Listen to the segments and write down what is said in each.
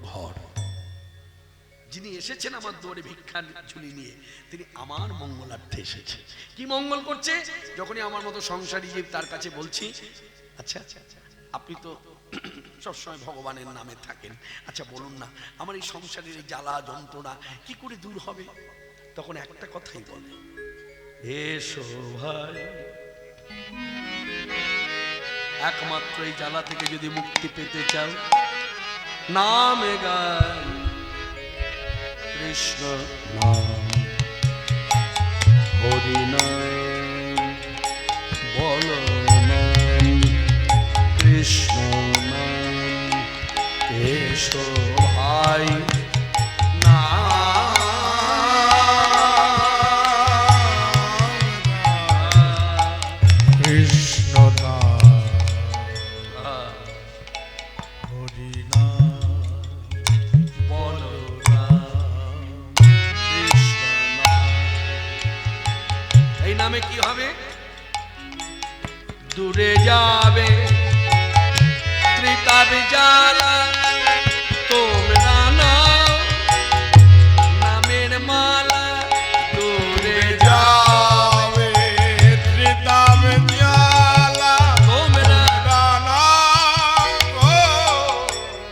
ঘর। যিনি এসেছেন আমার দুয়ারে ভিক্ষার ঝুলি নিয়ে, তিনি আমার মঙ্গলার্থে এসেছে। কি মঙ্গল করছে? যখনই আমার মতো সংসারী জীব তার কাছে বলছি, আচ্ছা আপনি তো সবসময় ভগবানের নামে থাকেন, আচ্ছা বলুন না আমার এই সংসারের এই জ্বালা যন্ত্রণা কি করে দূর হবে? তখন একটা কথাই বলে, এসো ভাই, একমাত্র এই জ্বালা থেকে যদি মুক্তি পেতে চাও, নামে গায় কৃষ্ণ নাম, হরি নাম, বল নাম, কৃষ্ণ নাম, এসো ভাই কৃষ্ণ নাম, হরি নাম, বল নাম, কৃষ্ণ নাম। এই নামে কি হবে? দূরে যাবে ত্রিতাবে জ্বালা, তোমরা নাও নামের মালা, দূরে যাবে ত্রিতাব জ্বালা, তোমরা নাম গো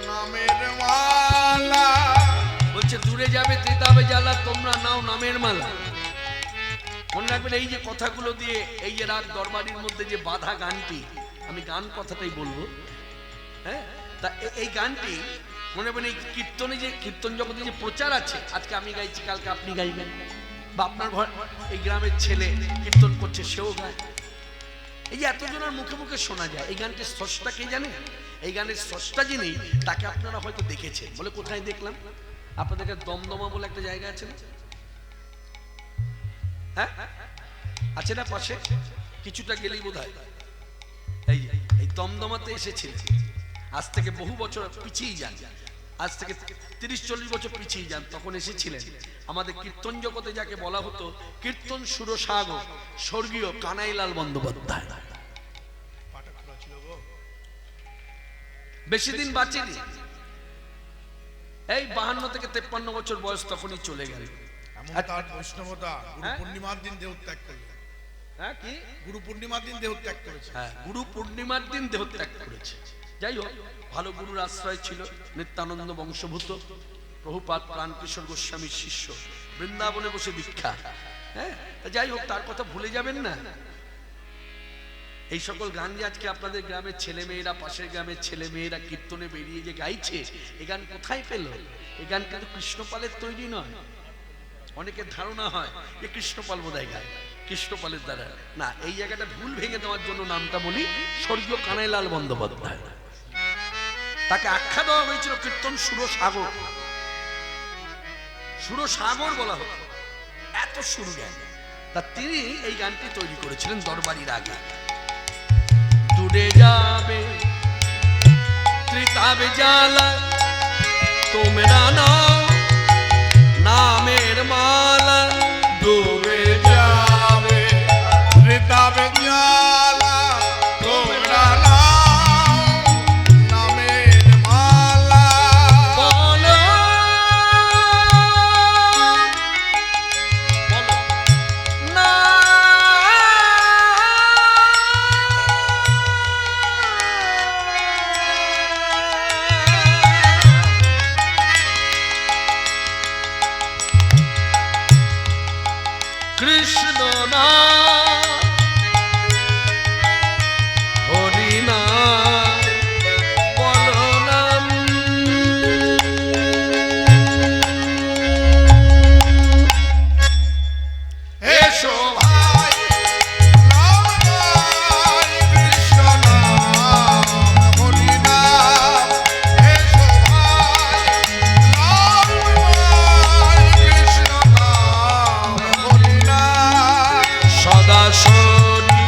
নামের মালা। বলছে দূরে যাবে ত্রিতাবে জ্বালা, তোমরা নাও নামের মালা। মনে রাখবেন, এই যে কথাগুলো দিয়ে এই যে রাগ দরবারির মধ্যে যে বাধা গানটি, আমি গান কথাটাই বলবো, হ্যাঁ, তা এই গানটি মনে রাখবেন, এই কীর্তনে যে কীর্তন জগতে যে প্রচার আছে, আজকে আমি গাইছি কালকে আপনি গাইবেন, বা আপনার ঘর এই গ্রামের ছেলে কীর্তন করছে সেও গায়, এই যে এতজনের মুখে মুখে শোনা যায়। এই গানটির স্রষ্টা কে জানে? এই গানের স্রষ্টা যিনি, তাকে আপনারা হয়তো দেখেছেন। বলে কোথায় দেখলাম? আপনাদের কাছে দমদমা বলে একটা জায়গা আছে না? হ্যাঁ আছে না পাশে? কিছুটা গেলেই বোধ হয় এই দমদমাতে এসেছিল। আজ থেকে বহু বছর পিছিয়ে যান, আজ থেকে 30-40 বছর পিছিয়ে যান, তখন এসেছিলেন আমাদের কীর্তন জগতে যাকে বলা হতো কীর্তন সুরসাগর, স্বর্গীয় কানাইলাল বন্দ্যোপাধ্যায়। বেশি দিন বাঁচেনি, এই 52 থেকে 53 বছর বয়স তখনই চলে গেল। তার বৈষ্ণবতা গুরু পূর্ণিমার দিন দেহত্যাগ করেছে। হ্যাঁ, কি গুরু পূর্ণিমার দিন দেহত্যাগ করেছে? হ্যাঁ, গুরু পূর্ণিমার দিন দেহত্যাগ করেছে। যাই হোক, ভালো গুরুর আশ্রয় ছিল, নিত্যানন্দ বংশভূত, প্রভুপাদ প্রাণকিশোর গোস্বামীর শিষ্য, বৃন্দাবনে বসে দীক্ষা। হ্যাঁ, যাই হোক, তার কথা ভুলে যাবেন না। এই সকল গান যে আজকে আপনাদের গ্রামের ছেলে মেয়েরা, পাশের গ্রামের ছেলে মেয়েরা কীর্তনে বেরিয়ে যে গাইছে, এই গান কোথায় পেল? এই গান কিন্তু কৃষ্ণপালের তৈরি নয়। অনেকের ধারণা হয় যে কৃষ্ণপাল বোধহয় গায়, কৃষ্ণপালের দ্বারা না। এই জায়গাটা ভুল ভেঙে দেওয়ার জন্য নামটা বলি, স্বর্গীয় কানাইলাল বন্দ্যোপাধ্যায়। তাকে আখ্যা দেওয়া হয়েছিল কীর্তন সুরসাগর, সুরসাগর বলা হতো, এত সুর জ্ঞান। তা তিনি এই গানটি তৈরি করেছিলেন দরবারি রাগে। দূরে যাবে ত্রিতাবে জ্বালা, তোমরা নাও নামের মালা, দূরে যাবে ত্রিতাব জ্বালা, তোমরা নাও নামের মালা। বলো না কৃষ্ণ নাম, হরি নাম, বল নাম। এসো ভাই নাম গাই, কৃষ্ণ নাম, হরি নাম। এসো ভাই নাম গাই, কৃষ্ণ নাম, হরি নাম। সদা শরী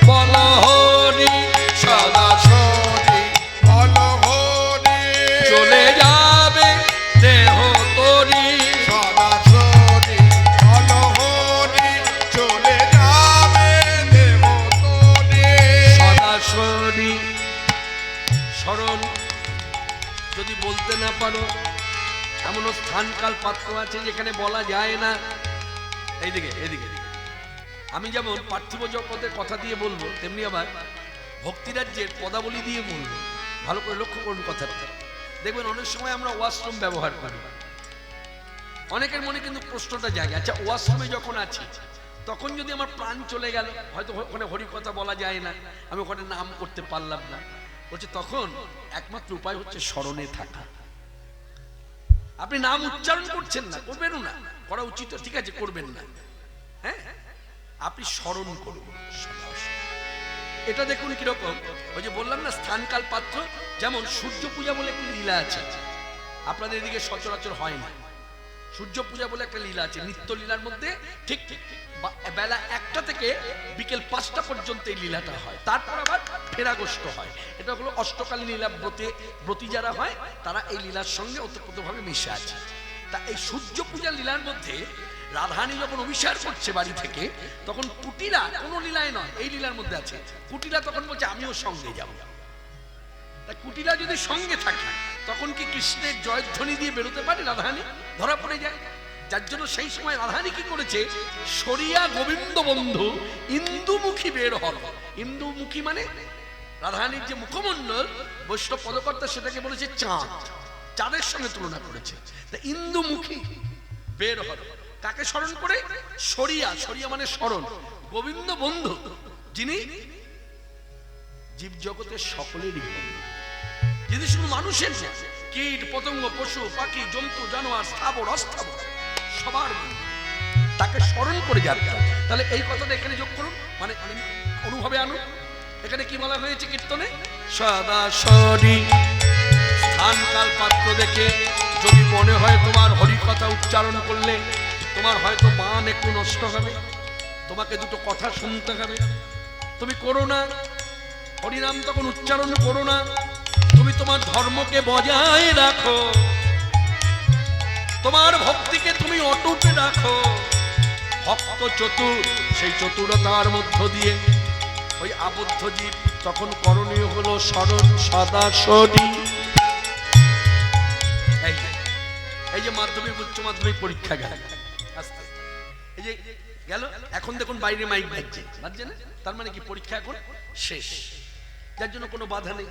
বল হরি, সদা সরি বল হরি, চলে যাবে দেহ তরি, সদা সরি বল হরি, চলে যাবে দেহ তরি। সদা শরী স্মরণ যদি বলতে না পারো, এমনও স্থানকাল পাত্র আছে যেখানে বলা যায় না। এইদিকে এদিকে আমি যেমন পার্থিব জগতের কথা দিয়ে বলবো, তেমনি আবার ভক্তিরাজ্যের পদাবলী দিয়ে বলবো। ভালো করে লক্ষ্য করুন কথাটা। দেখবেন অনেক সময় আমরা ওয়াশরুম ব্যবহার করি, অনেকের মনে কিন্তু প্রশ্নটা জাগে, আচ্ছা ওয়াশরুমে যখন আছি তখন যদি আমার প্রাণ চলে গেল, হয়তো ওখানে হরি কথা বলা যায় না, আমি ওখানে নাম করতে পারলাম না, বলছে তখন একমাত্র উপায় হচ্ছে স্মরণে থাকা। আপনি নাম উচ্চারণ করছেন না, করবেনও না, করা উচিত, ঠিক আছে করবেন না, হ্যাঁ আপনি স্মরণ করুন। এটা দেখুন কিরকম, ওই যে বললাম না স্থানকাল পাত্র। যেমন সূর্য পূজা বলে একটি লীলা আছে, আপনাদের এদিকে সচরাচর হয় না। সূর্য পূজা বলে একটা লীলা আছে, নিত্য লীলার মধ্যে ঠিক বেলা 1টা থেকে বিকেল 5টা পর্যন্ত এই লীলাটা হয়, তারপর আবার ফেরাগোষ্ঠ হয়। এটা হলো অষ্টকালী লীলা। ব্রতী যারা হয় তারা এই লীলার সঙ্গে ওতপ্রোতভাবে মিশে আছে। তা এই সূর্য পূজা লীলার মধ্যে রাধারানী যখন অভিসার করছে বাড়ি থেকে, তখন কুটিলা, কোনো লীলায় নয়, এই লীলার মধ্যে আছে, কুটিলা তখন বলছে আমিও সঙ্গে যাব। তা কুটিলা যদি সঙ্গে থাকে তখন কি কৃষ্ণের জয়ধ্বনি দিয়ে বেরোতে পারে রাধারানী? ধরা পড়ে যায়। যার জন্য সেই সময় রাধারানী কি করেছে, সরিয়া গোবিন্দ বন্ধু ইন্দুমুখী বের হল। ইন্দুমুখী মানে রাধারানীর যে মুখমণ্ডল, বৈষ্ণব পদকর্তা সেটাকে বলেছে চাঁদ, চাঁদের সঙ্গে তুলনা করেছে। তা ইন্দুমুখী বের হল কাকে স্মরণ করে? সরিয়া, সরিয়া মানে স্মরণ, গোবিন্দ বন্ধু যিনি জীব জগতের সকলেরই বন্ধু, যিনি শুধু মানুষের না, কীট পতঙ্গ পশু পাখি জন্তু জানোয়ার স্থাবর অস্থাবর সবার বন্ধু, তাকে স্মরণ করে যাবে। তাহলে এই কথাটা এখানে যোগ করুন, মানে অনুভবে আনুন। এখানে কি বলা হয়েছে কীর্তনে? সদা সরি স্থানকাল পাত্র দেখে যদি মনে হয় তোমার হরি কথা উচ্চারণ করলে তোমার হয়তো মান একটু নষ্ট হবে, তোমাকে দুটো কথা শুনতে হবে, তুমি করো না হরিনাম, তখন উচ্চারণ করো না, তুমি তোমার ধর্মকে বজায় রাখো, তোমার ভক্তিকে তুমি অটুট রাখো। ভক্ত চতুর, সেই চতুরতার মধ্য দিয়ে ওই আবদ্ধ জীব তখন করণীয় হলো স্মরণ সদা সরি। এই যে মাধ্যমিক উচ্চ মাধ্যমিক পরীক্ষা গেল, এই যে গেল, এখন দেখুন বাইরে মাইক বাজছে, বাজছে না? তার মানে কি পরীক্ষা এখন শেষ, যার জন্য কোনো বাধা নেই।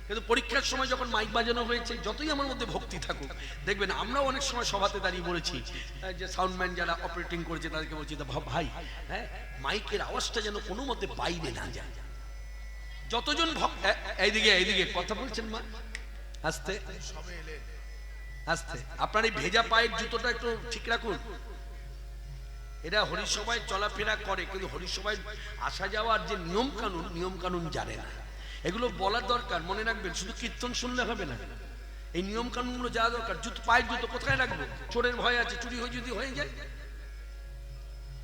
কিন্তু পরীক্ষার সময় যখন মাইক বাজানো হয়েছে, যতই আমার মধ্যে ভক্তি থাকুক, দেখবেন আমরাও অনেক সময় সভাতে দাঁড়িয়ে বলেছি, যে সাউন্ডম্যান যারা অপারেটিং করেছে তাদেরকে বলছি, ভাই হ্যাঁ মাইকের আওয়াজটা যেন কোনো মতে বাইরে না যায়। যতজন ভক্ত এইদিকে এইদিকে কথা বলছেন মা, আস্তে আস্তে, আপনার এই ভেজা পায়ের জুতোটা একটু ঠিক রাখুন। এরা হরিসভায় চলাফেরা করে, কিন্তু হরিসভায় আসা যাওয়ার যে নিয়ম কানুন জানে না। এগুলো বলার দরকার, মনে রাখবেন। শুধু কীর্তন শুনলে হবে না, এই নিয়ম কানুনগুলো যাওয়া দরকার। পায়ের জুতো কোথায় রাখবো? চোরের ভয় আছে, চুরি হয়ে যদি হয়ে যায়।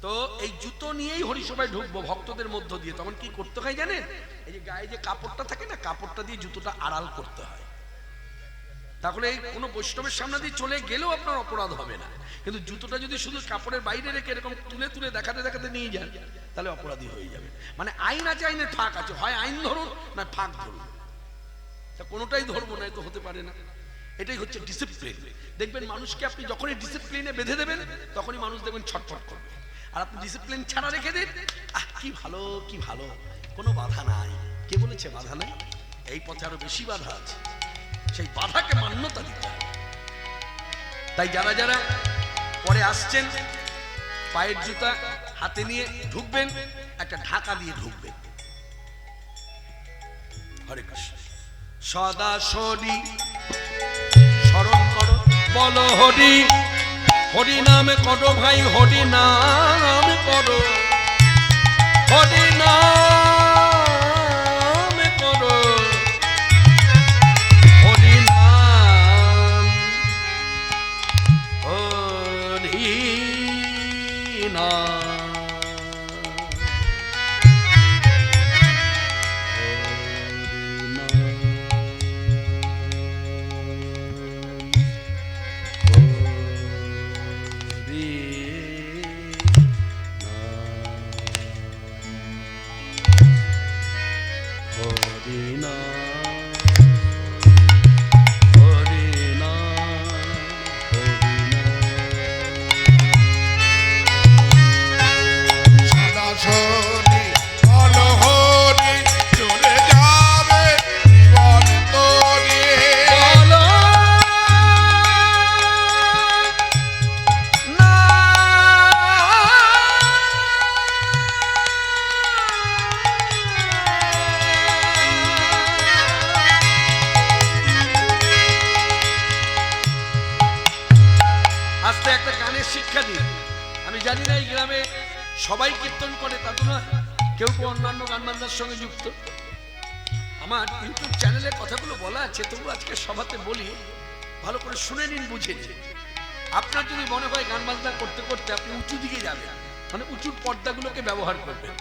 তো এই জুতো নিয়েই হরিসভায় ঢুকবো ভক্তদের মধ্য দিয়ে, তখন কি করতে হয় জানেন? এই যে গায়ে যে কাপড়টা থাকে না, কাপড়টা দিয়ে জুতোটা আড়াল করতে হয়। তাহলে এই কোনো বৈষ্ণবের সামনে দিয়ে চলে গেলেও আপনার অপরাধ হবে না। কিন্তু জুতোটা যদি শুধু কাপড়ের বাইরে রেখে এরকম তুলে তুলে দেখাতে দেখাতে নিয়ে যান, তাহলে অপরাধী হয়ে যাবে। মানে আইন আছে, আইনের ফাঁক আছে, হয় আইন ধরুন না ফাঁক ধরুন, তা কোনোটাই ধরবো না, তো হতে পারে না। এটাই হচ্ছে ডিসিপ্লিন। দেখবেন মানুষকে আপনি যখনই ডিসিপ্লিনে বেঁধে দেবেন, তখনই মানুষ দেখবেন ছটফট করবে। আর আপনি ডিসিপ্লিন ছাড়া রেখে দিন, কি ভালো কি ভালো, কোনো বাধা নাই। কে বলেছে বাধা নাই? এই পথে আরো বেশি বাধা আছে, সেই বাধাকে মান্যতা দিতে হবে। তাই যারা যারা পরে আসছেন, পায়ের জুতা হাতে নিয়ে ঢুকবেন, একটা ঢাকা দিয়ে ঢুকবেন। হরে কৃষ্ণ। সদা সরি স্মরণ করো, বলো হরি, হরি নামে করো ভাই, হরি নাম করো, হরি নাম করো, হরি নাম, হরি নাম। শিক্ষা দিন। আমি জানি না এই গ্রামে সবাই কীর্তন করে তা তো না, কেউ কেউ অন্যান্য গান বাজনার সঙ্গে যুক্ত। আমার ইউটিউব চ্যানেলে কথাগুলো বলা আছে, তবু আজকে সভাতে বলি, ভালো করে শুনে নিন, বুঝে নিন। আপনার যদি মনে হয় গান বাজনা করতে করতে আপনি উঁচু দিকে যাবেন, মানে উঁচুর পর্দাগুলোকে ব্যবহার করবেন।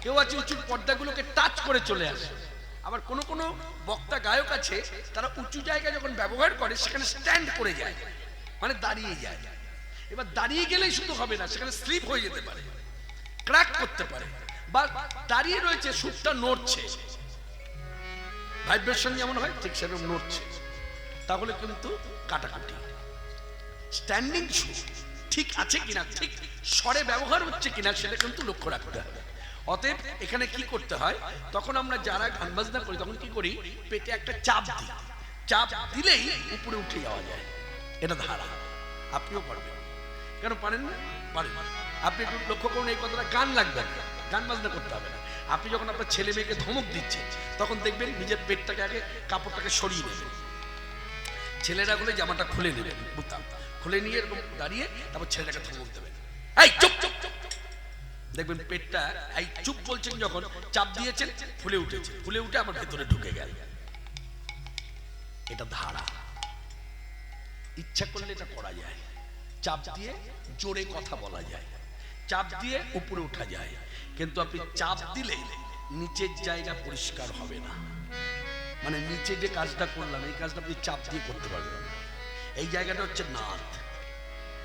কেউ আছে উঁচুর পর্দাগুলোকে টাচ করে চলে আসে। আবার কোনো কোনো বক্তা গায়ক আছে, তারা উঁচু জায়গায় যখন ব্যবহার করে সেখানে স্ট্যান্ড করে যায়, মানে দাঁড়িয়ে যায়। এবার দাঁড়িয়ে গেলেই শুধু হবে না, সেখানে স্লিপ হয়ে যেতে পারে, ক্র্যাক করতে পারে, বা দাঁড়িয়ে রয়েছে সুরটা নড়ছে, ভাইব্রেশন যেমন হয় ঠিক সেরকম নড়ছে, তাহলে কিন্তু কাটাকাটি। স্ট্যান্ডিং সুর ঠিক আছে কিনা, ঠিক স্বরে ব্যবহার হচ্ছে কিনা, সেটা কিন্তু লক্ষ্য রাখতে হবে। অতএব এখানে কি করতে হয়, তখন আমরা যারা গান বাজনা করি তখন কি করি, পেটে একটা চাপ দিই, চাপ দিলেই উপরে উঠে যাওয়া যায়। এটা ধারা, আপনিও পারবেন। কেন পারেন না? পারেন। আপনি একটু লক্ষ্য করুন এই কথাটা, গান লাগবে না, গান বাজনা করতে হবে না। আপনি যখন আপনার ছেলে মেয়েকে ধমক দিচ্ছেন, তখন দেখবেন নিজের পেটটাকে আগে কাপড়টাকে সরিয়ে নেবেন, ছেলেরা হলে জামাটা খুলে নেবেন, বুতাম খুলে নিয়ে এরকম দাঁড়িয়ে তারপর ছেলেটাকে ধমক দেবেন, এই চুপ চুপ চুপ। দেখবেন পেটটা এই চুপ বলছেন, যখন চাপ দিয়েছেন ফুলে উঠেছে, ফুলে উঠে আমার ভেতরে ঢুকে গেল। এটা ধারা। ইচ্ছা করলে এটা করা যায়, চাপ দিয়ে জোরে কথা বলা যায়, চাপ দিয়ে উপরে উঠা যায়, কিন্তু আপনি চাপ দিলে নিচের জায়গা পরিষ্কার হবে না। মানে নিচে যে কাজটা করলাম, এই কাজটা আপনি চাপ দিয়ে করতে পারবেন না। এই জায়গাটা হচ্ছে নাদ,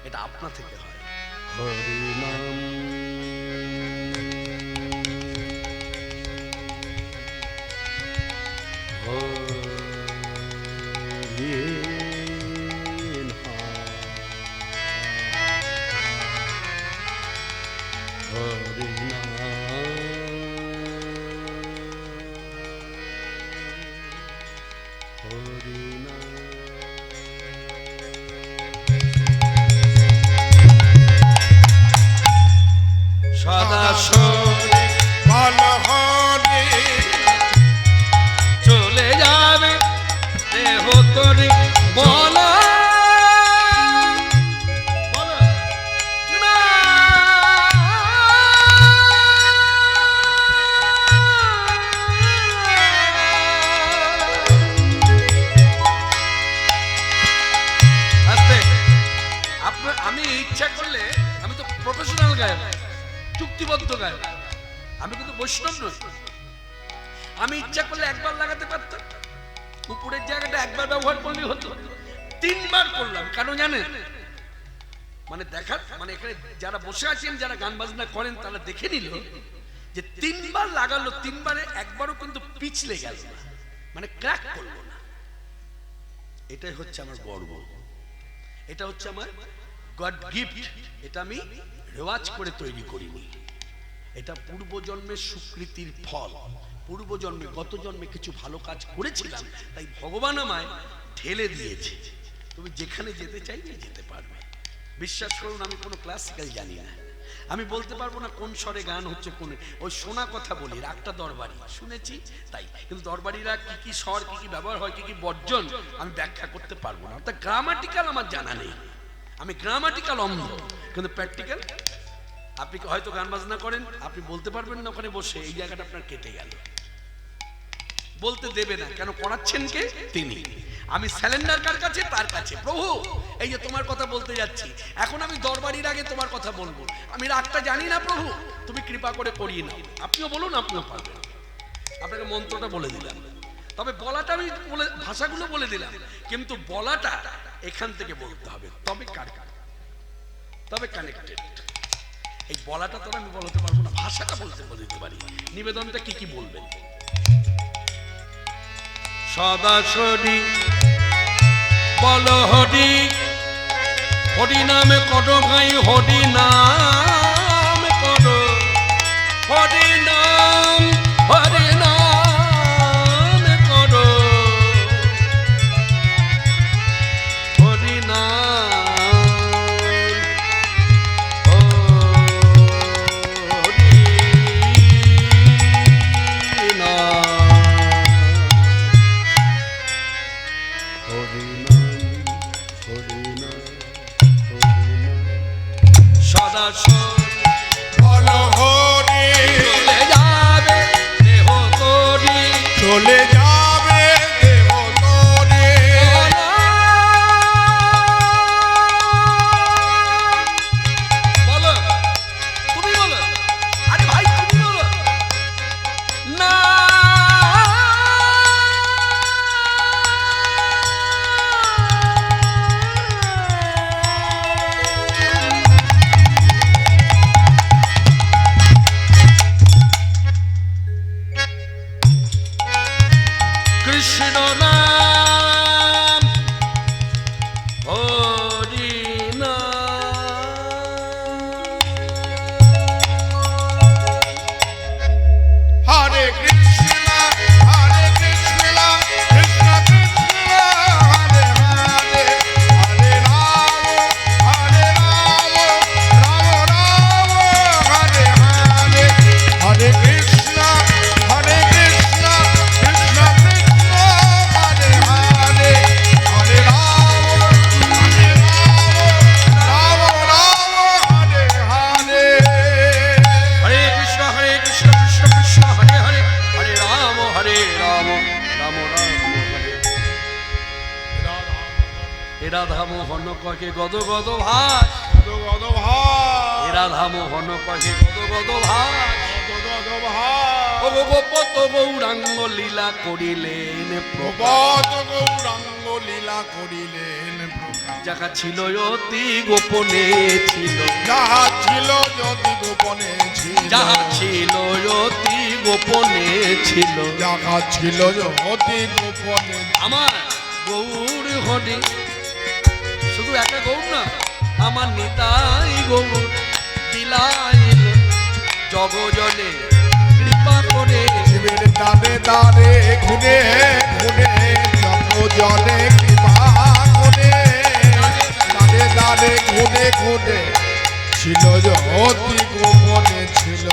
এটা আপনা থেকে হয়। হরি নাম সদা সরে বল হরি চলে যাবে দেহ তোরে বলা না। আস্তে, আপনার আমি ইচ্ছা করলে, আমি তো প্রফেশনাল গায়ক, চুক্তিবদ্ধ গায়ক, আমি কিন্তু বৈষ্ণব নই। আমি ইচ্ছা করলে একবার লাগাতে পারতাম, উপরের জায়গাটা একবার ব্যবহার করলেই হতো, তিনবার করলাম। কেন জানেন? মানে দেখার, মানে এখানে যারা বসে আছেন, যারা গান বাজনা করেন, তারা দেখে নিল যে তিনবার লাগালো, তিনবারে একবারও কিন্তু পিছলে গেল না, মানে ক্র্যাক করলো না। এটাই হচ্ছে আমার গর্ব, এটা হচ্ছে আমার গড গিফট। এটা আমি রেওয়াজ করে তৈরি করিনি, এটা পূর্বজন্মের স্বীকৃতির ফল। পূর্বজন্মে, গত জন্মে কিছু ভালো কাজ করেছিলাম, তাই ভগবান আমায় ঢেলে দিয়েছে। তুমি যেখানে যেতে চাইবে যেতে পারবে। বিশ্বাস করুন, আমি কোনো ক্লাসিক্যাল জানি না, আমি বলতে পারবো না কোন স্বরে গান হচ্ছে, কোন, ওই শোনা কথা বলি, রাগটা দরবারি শুনেছি তাই, কিন্তু দরবারিরা কি কি স্বর, কি কি ব্যবহার হয়, কি কি বর্জন, আমি ব্যাখ্যা করতে পারবো না। অর্থাৎ গ্রামাটিক্যাল আমার জানা নেই, আমি গ্রামাটিক্যাল অন্ধ, কিন্তু প্র্যাকটিক্যাল। আপনি হয়তো গান বাজনা করেন, আপনি বলতে পারবেন না ওখানে বসে এই জায়গাটা আপনার কেটে গেল, বলতে দেবে না। কেন? করাচ্ছেন কে? তিনি। আমি স্যালেন্ডার কার কাছে? তার কাছে। প্রভু, এই যে তোমার কথা বলতে যাচ্ছি, এখন আমি দরবারির আগে তোমার কথা বলবো, আমি রাগটা জানি না প্রভু, তুমি কৃপা করে করিয়ে নাও। আপনিও বলুন, আপনিও পারবেন। আপনাকে মন্ত্রটা বলে দিলাম, তবে বলাটা আমি বলে, ভাষাগুলো বলে দিলাম, কিন্তু বলাটা এখান থেকে বলতে হবে, তবে তবে কানেক্টেড। এই বলাটা তো আমি বলতে পারবো না, ভাষাটা বলতে দিতে পারি। নিবেদনটা কি কি বলবেন? সদা সরি বল হরি, হরি নামে করো ভাই, হরি নাম করো, হরি নাম, হরি নাম করো, হরি নাম, সদা সদা বলো হরি চলে যাবে দেহ তোরি চলে যাবে দেহ তোরে বলো তুমি বলো আরে ভাই তুমি বলো না কৃষ্ণ নাম হরি হরে কৃষ্ণ কৃষ্ণ কৃষ্ণ হরে হরে হরে রাম রাম রাম হরে হরে হরে কৃষ্ণ কৃষ্ণ কৃষ্ণ হরে হরে হরে রাম রাম হরে হরে হরে কৃষ্ণ কৃষ্ণ কৃষ্ণ হরে হরে হরে রাম রাম রাম হরে এ রাধা মোহন কহে গদ গদ ভাই গদ ভাই এ রাধা মোহন কহে গদ গদ ভাই গদ ভাই ও গোপত গৌরাঙ্গ লীলা করিলেন প্রভু গোপত গৌরাঙ্গ লীলা করিলেন প্রকাশ যাহা ছিল অতি গোপনে ছিল যাহা ছিল যদি গোপনে ছিল যাহা ছিল অতি গোপনে ছিল যাহা ছিল অতি গোপনে আমার গৌর হরি শুধু একটা গৌর না আমার নিতাই গৌর বিলাইল জগজনে কৃপা করে শিবের দানে দানে ঘুরে ঘুরে জলে কৃপা করে দানে দানে ঘুরে ঘুরে ছিল অতি গোপনে ছিল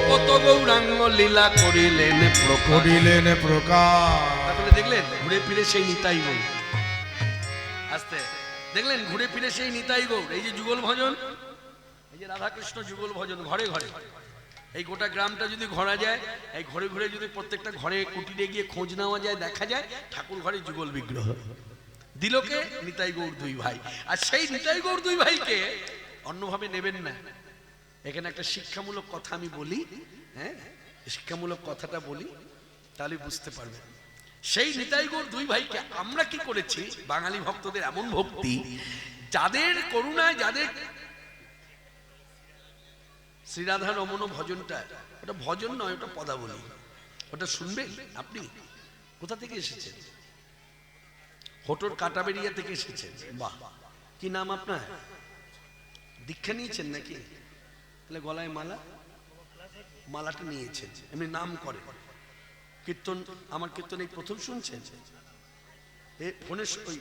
কত গৌরাঙ্গ লীলা করিলেন প্রকট করিলেন প্রকাশ তাহলে দেখলেন ঘুরে ফিরে সেই নিতাই গৌর আস্তে দেখলেন ঘুরে ফিরে সেই নিতাই গৌর এই যে যুগল ভজন এই যে রাধাকৃষ্ণ যুগল ভজন ঘরে ঘরে এই গোটা গ্রামটা যদি ঘোরা যায় এই ঘরে ঘুরে যদি প্রত্যেকটা ঘরে কুটিরে গিয়ে খোঁজ নেওয়া যায় দেখা যায় ঠাকুর ঘরে যুগল বিগ্রহ দিলকে নিতাই গৌর দুই ভাই আর সেই নিতাই গৌর দুই ভাইকে অন্যভাবে নেবেন না এখানে একটা শিক্ষামূলক কথা আমি বলি হ্যাঁ শিক্ষামূলক কথাটা বলি তাহলে বুঝতে পারবেন সেই নিতাই গৌর দুই ভাইকে আমরা কি করেছি বাঙালি ভক্তদের এমন ভক্তি যাদের করুণায় যাদের শ্রীরাধা রমণ ভজনটা ওটা ভজন নয় ওটা পদাবলী ওটা শুনবেন আপনি কোথা থেকে এসেছেন হোটর কাটাবেরিয়া থেকে এসেছেন বাহ কি নাম আপনার দীক্ষা নিয়েছেন নাকি তাহলে গলায় মালা মালাটা নিয়েছেন এমনি নাম করে কীর্তন আমার কীর্তন এই প্রথম শুনছেন ফোনে ওই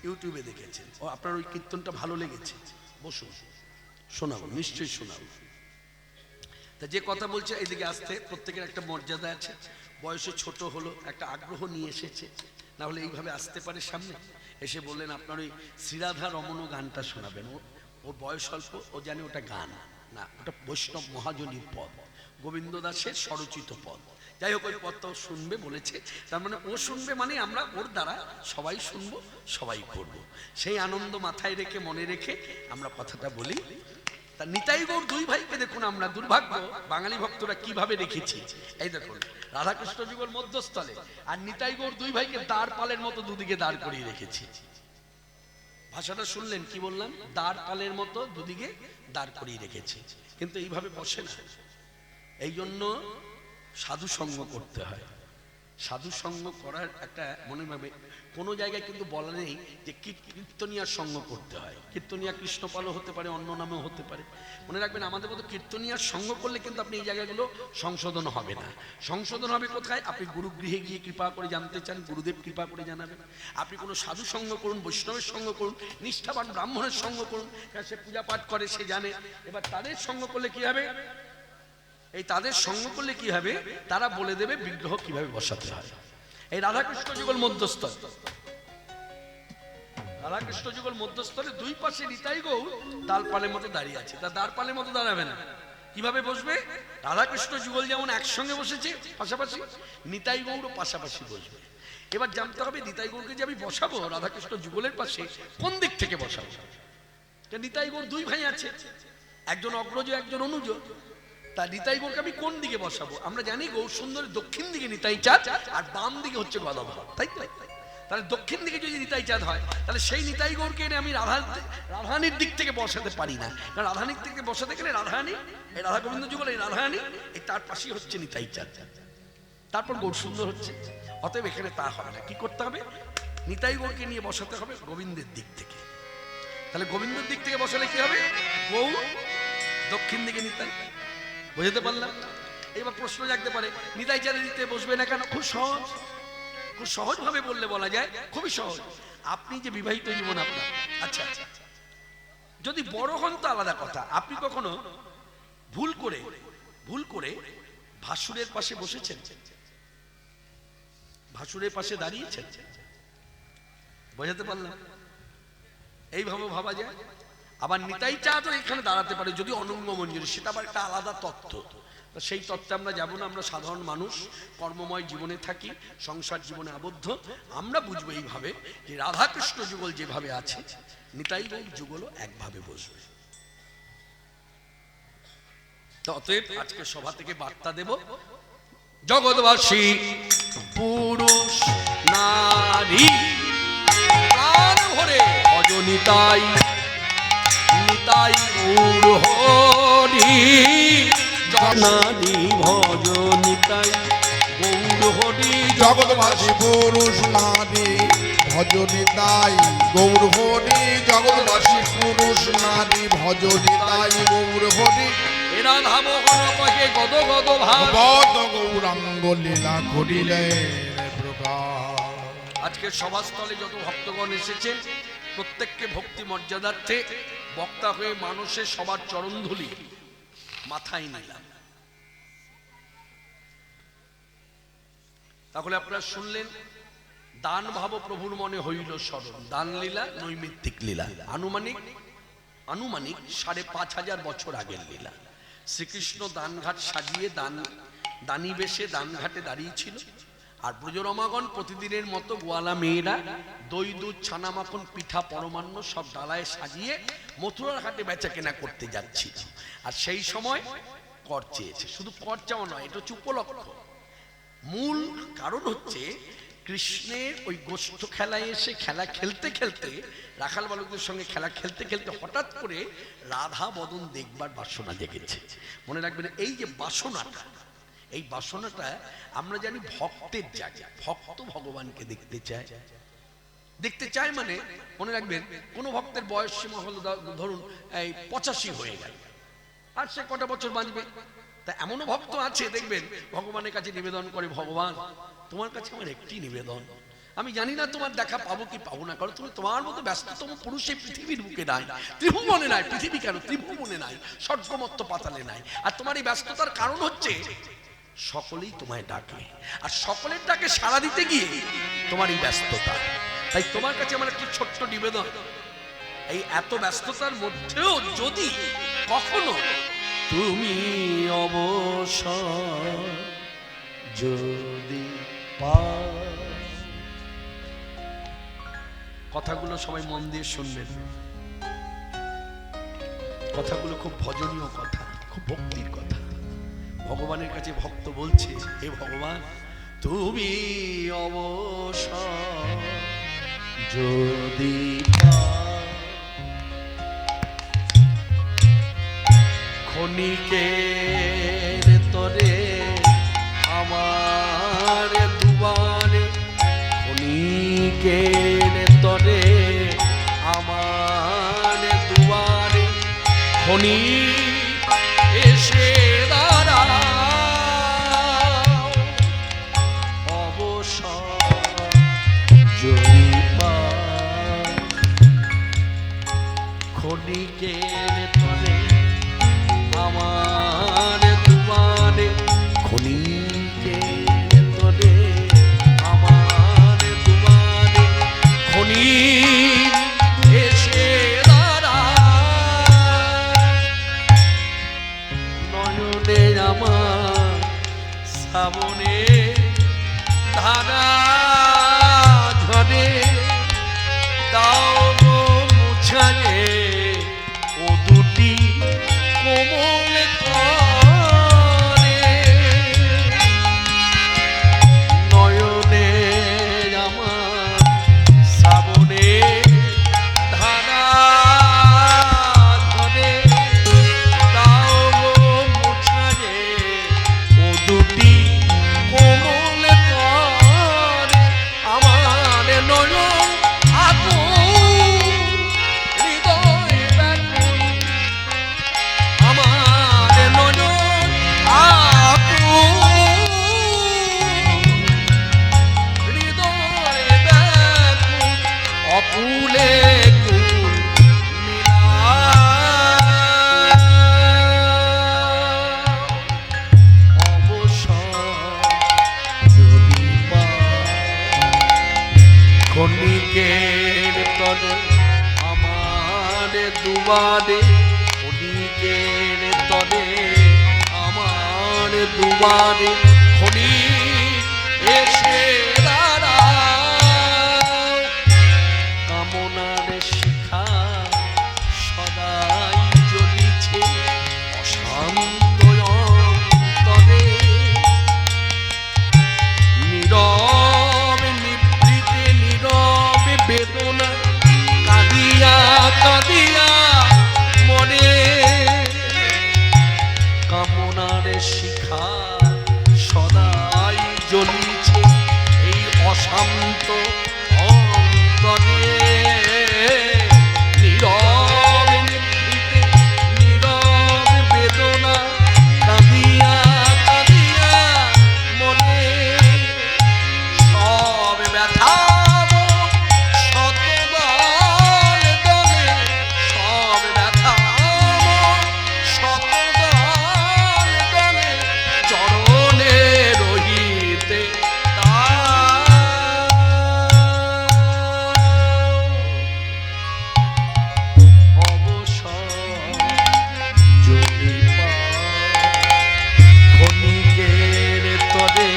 ইউটিউবে দেখেছেন ও আপনার ওই কীর্তনটা ভালো লেগেছে বসুন শোনাবো নিশ্চয়ই শোনাবো তা যে কথা বলছে এইদিকে আসতে প্রত্যেকের একটা মর্যাদা আছে বয়সে ছোট হলো একটা আগ্রহ নিয়ে এসেছে না হলে এইভাবে আসতে পারে সামনে এসে বললেন আপনার ওই শ্রীরাধা রমণ গানটা শোনাবেন ওর বয়স অল্প ও জানে ওটা গান না ওটা বৈষ্ণব মহাজনীর পদ গোবিন্দ দাসের স্বরচিত পদ যাই হোক ওই পদটাও শুনবে বলেছে তার মানে ও শুনবে মানে আমরা ওর দ্বারা সবাই শুনবো সবাই করব সেই আনন্দ মাথায় রেখে মনে রেখে আমরা কথাটা বলি তা নিতাই গৌর দুই ভাইকে দেখুন আমরা দুর্ভাগ্য বাঙালি ভক্তরা কিভাবে রেখেছি এই দেখুন রাধাকৃষ্ণ যুগল মধ্যস্থলে আর নিতাই গৌর দুই ভাইকে দাঁড় পালের মতো দুদিকে দাঁড় করিয়ে রেখেছি ভাষাটা শুনলেন কি বললাম দাঁড় পালের মতো দুদিকে দাঁড় করিয়ে রেখেছি কিন্তু এইভাবে বসে না এই জন্য সাধু সঙ্গ করতে হয় সাধু সঙ্গ করার একটা মনে ভাবে কোনো জায়গায় কিন্তু বলা নেই যে কীর্তনিয়ার সঙ্গ করতে হয় কীর্তনিয়া কৃষ্ণপালও হতে পারে অন্য নামেও হতে পারে মনে রাখবেন আমাদের মতো কীর্তনিয়ার সঙ্গ করলে কিন্তু আপনি এই জায়গাগুলো সংশোধন হবে না সংশোধন হবে কোথায় আপনি গুরুগৃহে গিয়ে কৃপা করে জানতে চান গুরুদেব কৃপা করে জানাবেন আপনি কোনো সাধু সঙ্গ করুন বৈষ্ণবের সঙ্গ করুন নিষ্ঠাবান ব্রাহ্মণের সঙ্গ করুন সে পূজা পাঠ করে সে জানে এবার তাদের সঙ্গ করলে কি হবে এই তাদের সঙ্গ করলে কি হবে তারা বলে দেবে বিগ্রহ কিভাবে বসাতে হয় এই রাধাকৃষ্ণ যুগল মধ্যস্থ রাধাকৃষ্ণ যুগল মধ্যস্থলে দুই পাশে নিতাই গৌর ডালপালের মতো দাঁড়িয়ে আছে। তা ডালপালের মতো দাঁড়াবে না, কিভাবে বসবে? রাধাকৃষ্ণ যুগল যেমন একসঙ্গে বসেছে পাশাপাশি, নিতাই গৌরও পাশাপাশি বসবে। এবার জানতে হবে নিতাই গৌরকে যে আমি বসাবো রাধাকৃষ্ণ যুগলের পাশে, কোন দিক থেকে বসাবো? নিতাই গৌর দুই ভাই আছে, একজন অগ্রজ একজন অনুজ। তা নিতাই গৌরকে আমি কোন দিকে বসাবো? আমরা জানি গৌর সুন্দরের দক্ষিণ দিকে নিতাই চাঁদ, আর বাম দিকে হচ্ছে গদাধর, তাই তো? তাহলে দক্ষিণ দিকে যদি নিতাই চাঁদ হয়, তাহলে সেই নিতাই গৌরকে এনে আমি রাধারানীর দিক থেকে বসাতে পারি না, কারণ রাধারানীর দিক থেকে বসাতে গেলে রাধারানী, এই রাধা গোবিন্দ যুগল এই রাধারানী, এই তার পাশেই হচ্ছে নিতাই চাঁদ, তারপর গৌর সুন্দর হচ্ছে। অতএব এখানে তা হবে না, কি করতে হবে? নিতাই গৌরকে নিয়ে বসাতে হবে গোবিন্দের দিক থেকে। তাহলে গোবিন্দের দিক থেকে বসালে কি হবে? গৌর দক্ষিণ দিকে নিতাই, বুঝতে পারলাম? এবার প্রশ্ন জাগতে পারে নিতাই চাঁদের দিতে বসবে না কেন? খুব সহজ, খুব সহজ ভাবে বললে বলা যায়, খুবই সহজ। আপনি যে বিবাহিত জীবন আপনার, আচ্ছা যদি বড় হন তো আলাদা কথা, আপনি কখনো ভুল করে ভাসুরের পাশে বসেছেন? ভাসুরের পাশে দাঁড়িয়েছেন? বোঝাতে পারলাম? এইভাবে ভাবা যায়। আবার নিতাই চাঁদও এখানে দাঁড়াতে পারে যদি অনঙ্গ মঞ্জুরি, সেটা আবার একটা আলাদা তত্ত্ব। সেই তত্ত্বে আমরা যাব না, আমরা সাধারণ মানুষ, কর্মময় জীবনে থাকি, সংসার জীবনে আবদ্ধ। আমরা বুঝবো এইভাবে যে রাধাকৃষ্ণ যুগল যেভাবে আছে, নিতাই গৌর যুগলও একভাবে বসবে। অতএব আজকে সভা থেকে বার্তা দেব, জগৎবাসী পুরুষ নারী প্রাণ ভরে ভজ নিতাই, নিতাই গৌর হরি। নারী ভজ নিতাই গৌর হরি। জগৎবাসী পুরুষ নারী ভজ নিতাই গৌর হরি। জগৎবাসী পুরুষ নারী ভজ নিতাই গৌর হরি। এরা ধামোহন পাখে গদ গদ ভাব গৌরাঙ্গ লীলা করিলেন প্রকাশ। আজকে সভাস্থলে যত ভক্তগণ এসেছেন প্রত্যেককে ভক্তি মর্যাদার্থে বক্তা হয়ে মানুষের সবার চরণধুলি মাথায় নিলাম। তাহলে আপনারা শুনলেন, দান ভাব প্রভুর মনে হইল স্মরণ। দান লীলা নৈমিত্তিক লীলা, আনুমানিক 5,500 বছর আগের লীলা। শ্রীকৃষ্ণ দানঘাট সাজিয়ে দানি বেশে দানঘাটে দাঁড়িয়েছিল, আর ব্রজরমাগণ প্রতিদিনের মতো গোয়ালা মেয়েরা দই দুধ ছানা মাখন পিঠা পরমান্ন সব ডালায় সাজিয়ে মথুরার হাটে বেচা কেনা করতে যাচ্ছিল। আর সেই সময় কর চেয়েছে। শুধু কর চাওয়া নয়, এটা হচ্ছে উপলক্ষ। মূল কারণ হচ্ছে কৃষ্ণের ওই গোষ্ঠ খেলায় এসে খেলা খেলতে খেলতে, রাখাল বালকদের সঙ্গে খেলা খেলতে খেলতে হঠাৎ করে রাধা বদন দেখবার বাসনা জেগেছে। মনে রাখবেন, এই যে বাসনাটা, এই বাসনাটা আমরা জানি ভক্তের জায়গা। ভক্ত ভগবানকে দেখতে চায় মানে মনে রাখবেন, কোন ভক্তের বয়স সীমা হলো ধরুন এই 85 হয়ে গেল, আর সে কটা বছর বাঁচবে। তা এমনও ভক্ত আছে দেখবেন ভগবানের কাছে নিবেদন করে, ভগবান তোমার কাছে আমার একটি নিবেদন, আমি জানি না তোমার দেখা পাবো কি পাবো না, কারণ তুমি তোমার মতো ব্যস্ততম পুরুষ এই পৃথিবীর বুকে নাই, ত্রিভুবনে নাই, পৃথিবী কেন ত্রিভুবনে নাই, স্বর্গমত্ত পাতালে নাই। আর তোমার এই ব্যস্ততার কারণ হচ্ছে সকলেই তোমায় ডাকে, আর সকলের ডাকে সাড়া দিতে গিয়ে তোমার এই ব্যস্ততা। তাই তোমার কাছে আমার একটি ছোট্ট নিবেদন, এই এত ব্যস্ততার মধ্যেও যদি কখনো তুমি অবসর যদি পাও, কথাগুলো সবাই মন দিয়ে শুনবেন। কথাগুলো খুব ভজনীয় কথা, খুব ভক্তির কথা। ভগবানের কাছে ভক্ত বলছে, হে ভগবান তুমি অবসর যদি পাও, ক্ষণিকের তরে আমার দুয়ারে, ক্ষণিকের তরে আমার দুয়ারে, ক্ষণিক এসে দাঁড়াও, অবসর যদি পাও, ক্ষণিকের তরে আমার দুয়ারে, ক্ষণিকের তরে আমার দুয়ারে, ক্ষণিক কুলে কুল মিলা অবসর যদি ক্ষণিকের তরে আমার দুয়ারে ক্ষণিকের তরে আমার দুয়ারে ক্ষণিক এসে দাঁড়াও কামনার শিখা সদাই জ্বলিছে অশান্ত অন্তরে নীরবে নিভৃতে নীরবে বেদনা কাঁদিয়া কাঁদিয়া মরে কামনার শিখা সদাই জ্বলিছে এই অশান্ত অন্তরে নীরবে নিভৃতে নীরবে বেদনা কাঁদিয়া কাঁদিয়া মনে সব ব্যথা শতদল দলে সব ব্যথা শতদল দলে চরণে রহিতে অবসর যদি ক্ষণিকের তরে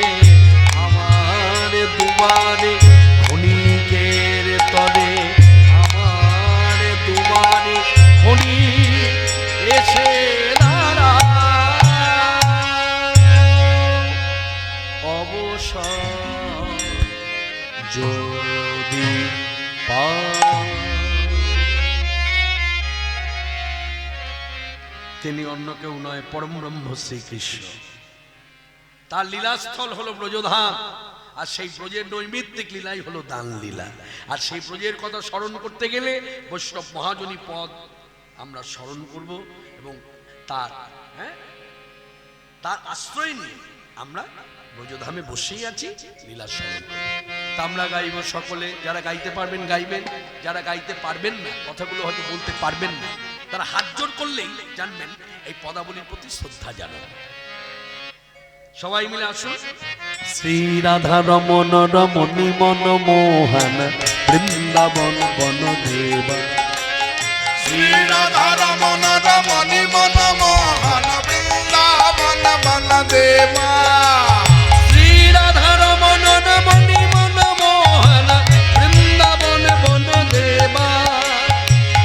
আমার দুয়ারে ক্ষণিকের তরে আমার দুয়ারে ক্ষণিক এসে অবসর যদি তিনি অন্য কেউ নয় পরম ব্রহ্ম শ্রীকৃষ্ণ তার লীলাস্থল হলো ব্রজধাম আর সেই ব্রজের নৈমিত্তিক লীলাই হলো দান লীলা আর সেই ব্রজের কথা স্মরণ করতে গেলে বৈষ্ণব মহাজনী পদ আমরা স্মরণ করব এবং তার তার আশ্রয় নিয়ে আমরা ব্রজধামে বসেই আছি লীলা স্মরণ করব। তা আমরা গাইব সকলে যারা গাইতে পারবেন গাইবেন যারা গাইতে পারবেন না কথাগুলো হয়তো বলতে পারবেন না তারা হাত জোড় করলেই জানবেন এই পদাবলীর প্রতি শ্রদ্ধা জানাবেন সবাই মিলে আসুন শ্রী রাধা রমন রমণী মন মোহন বৃন্দাবন বন দেবা শ্রী রাধা রমন রমণী মন মোহন বৃন্দাবন বন দেবা শ্রী রাধা রমন রমণী মন মোহন বৃন্দাবন বন দেবা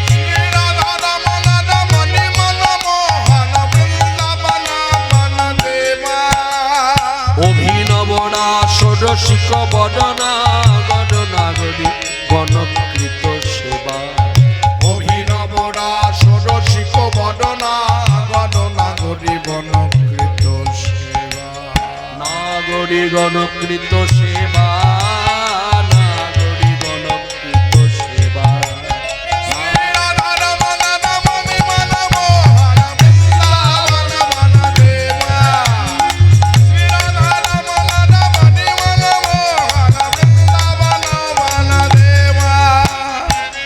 শ্রী রাধা রমন রমণী মন মোহন বৃন্দাবন বন দেবা অভিনব রাসর শিখ বদনা গণনাগরী গণকৃত সেবা অভিনব রাসর শিখ বদনা গণনাগরী বনকৃত সেবা নাগরী গণকৃত সেবা নাগরী গণকৃত সেবা শ্রী রাধা রমন রমণী মন মোহন বৃন্দাবন বন দেবা শ্রী রাধা রমন রমণী মন মোহন বৃন্দাবন বন দেবা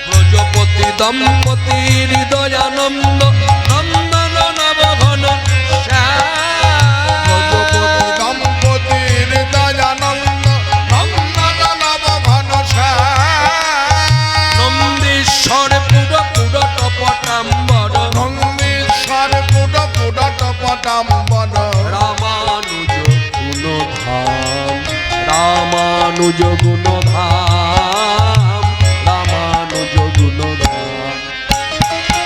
ব্রজপতি দম্পতি হৃদয়ানন্দ নন্দন নবঘন ব্রজপতি দম্পতির দয়ানন্দ নন্দন নবঘন নন্দীশ্বর পুর পুর টপটাম্বর নন্দীশ্বর পুট পুট পটাম্বর রামানুজ গুণধাম রামানুজ গুণধাম রামানুজ গুণধাম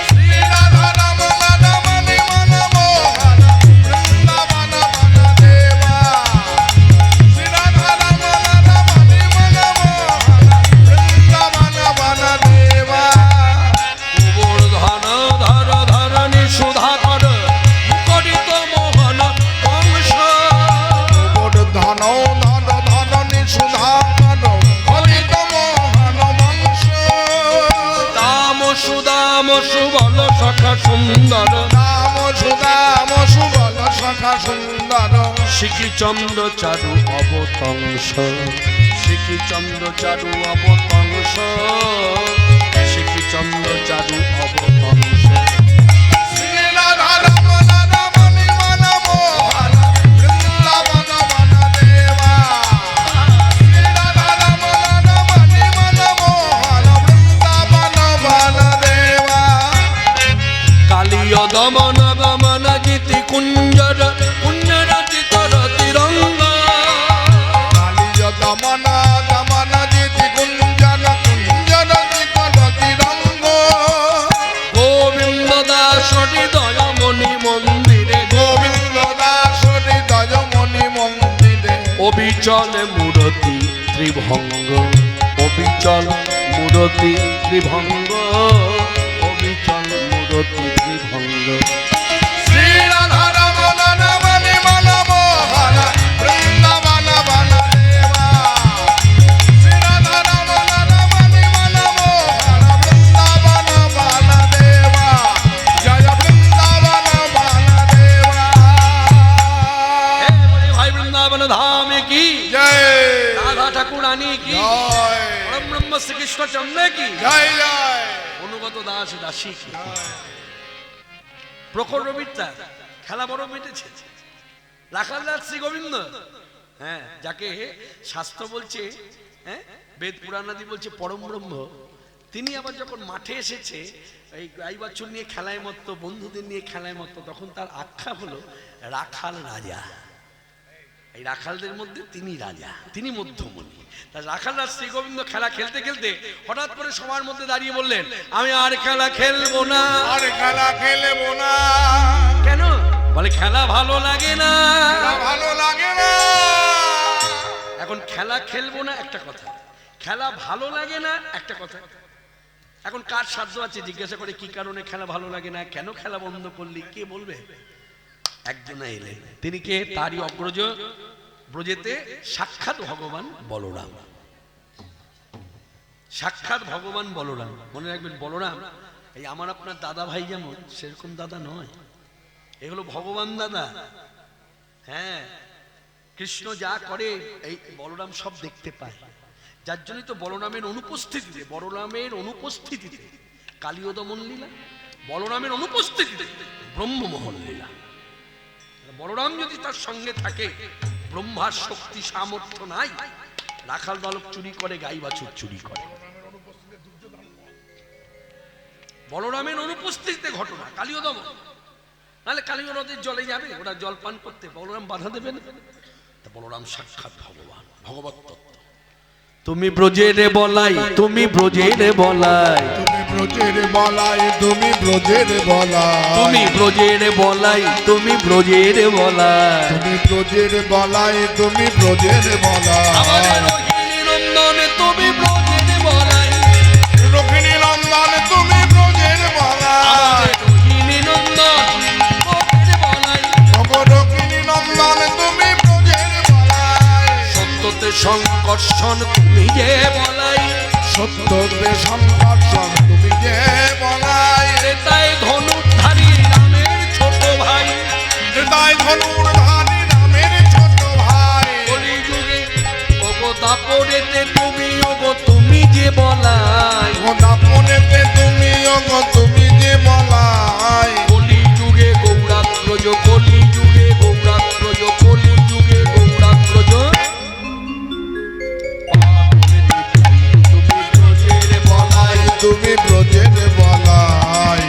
শ্রী রাধা রমন রমণী মন মোহন বৃন্দাবন বন দেবা শ্রী রাধা রমন রমণী মন মোহন বৃন্দাবন বন দেবা গোবর্ধন ধর ধরণী সুধাকর মুখরিত মোহন বংশ ধন ধন ধননি সুধাকর হরিত মোহন বংশ দাম সুদাম সুবল সখা সুন্দর রাম সুদাম সুবল সখা সুন্দর শিখিচন্দ্র চারু অবতংশ শিখিচন্দ্র চারু অবতংশ দমন গমন গীতি কুঞ্জর কুঞ্জর চিতর তিরঙ্গ কালিয় দমন দমন জিতি কুঞ্জন কুঞ্জন চিতর তিরঙ্গ গোবিন্দ দাস হৃদয় মণি মন্দিরে গোবিন্দ দাস হৃদয় মণি মন্দিরে অবিচল মূরতি ত্রিভঙ্গ অবিচল মূরতি ত্রিভঙ্গ অবিচল মূরতি ত্রিভঙ্গ শ্রী রাধা রমণ রমণী মন মোহন বৃন্দাবন বন দেবা শ্রী রাধা রমণ রমণী মন মোহন বৃন্দাবন বন দেবা জয় বৃন্দাবন বন দেবা হে বলে ভাই বৃন্দাবন ধামে কি জয় রাধা ঠাকুরানী কি জয় পরম ব্রহ্ম শ্রীকৃষ্ণ চন্দ্র কি জয় জয় অনুগত দাস দাসী কি প্রখর রবিটা খেলা বড় মিটেছে রাখাল দাস শ্রী গোবিন্দ হ্যাঁ যাকে শাস্ত্র বলছে হ্যাঁ বেদ পুরাণাদি বলছে পরম ব্রহ্ম তিনি আবার যখন মাঠে এসেছে এই গাই বাছুর নিয়ে খেলায় মত্ত বন্ধুদের নিয়ে খেলায় মত্ত তখন তার আখ্যা হলো রাখাল রাজা এই রাখালদের মধ্যে তিনি রাজা তিনি মধ্যমণি তা রাখাল রাজ শ্রী গোবিন্দ খেলা খেলতে খেলতে হঠাৎ করে সবার মধ্যে দাঁড়িয়ে বললেন আমি আর খেলা খেলবো না আর খেলা খেলবো না কেন বলে খেলা ভালো লাগে না খেলা ভালো লাগে না এখন খেলা খেলবো না একটা কথা খেলা ভালো লাগে না একটা কথা এখন কার সাধ্য আছে জিজ্ঞাসা করে কি কারণে খেলা ভালো লাগে না কেন খেলা বন্ধ করলি কে বলবে একজন এলেন তিনি কে তারই অগ্রজ ব্রজেতে সাক্ষাৎ ভগবান বলরাম সাক্ষাৎ ভগবান বলরাম মনে রাখবেন বলরাম এই আমার আপনার দাদা ভাই যেমন সেরকম দাদা নয় এগুলো ভগবান দাদা হ্যাঁ কৃষ্ণ যা করে এই বলরাম সব দেখতে পায় যার জন্যই তো বলরামের অনুপস্থিতিতে কালীয় দমন লীলা বলরামের অনুপস্থিতিতে ব্রহ্মমোহন লীলা বলরাম যদি তার সঙ্গে থাকে ব্রহ্মার শক্তি সামর্থ্য নাই রাখাল বালক চুরি করে গাই বাছুর চুরি করে বলরামের অনুপস্থিতিতে ঘটনা কালীয় দমন নাহলে কালীয় নদীর জলে যাবে ওরা জল পান করতে বলরাম বাধা দেবে না বলরাম সাক্ষাৎ ভগবান ভগবত তত্ত্ব তুমি ব্রজের বলাই তুমি ব্রজের বলাই তুমি ব্রজের বলাই তুমি ব্রজের বলাই তুমি ব্রজের বলাই তুমি ব্রজের বলাই তুমি ব্রজের বলাই তুমি ব্রজের বলাই আমাদের রোহিণী নন্দন তুমি ব্রজের বলাই রোহিণী নন্দন তুমি ব্রজের বলাই আমাদের রোহিণী নন্দন ব্রজের বলাই রোহিণী নন্দন তুমি ব্রজের বলাই সত্যতে সংকর্ষণ তুমি যে বলাই সত্যতে সংকর্ষণ তুমি যে বলাই তাই ধনুধারী রামের ছোট ভাই তাই ধনুর্ধারী নামের ছোট ভাই কলিযুগে ওগো দাপরেতে তুমি ওগো তুমি যে বলাই দাপনেতে তুমি ওগো তুমি যে বলাই কলিযুগে গৌরাত্রজ কলিযুগে গৌরাত্রজ কলিযুগে গৌরাত্রজ তুমি ব্রজের বলাই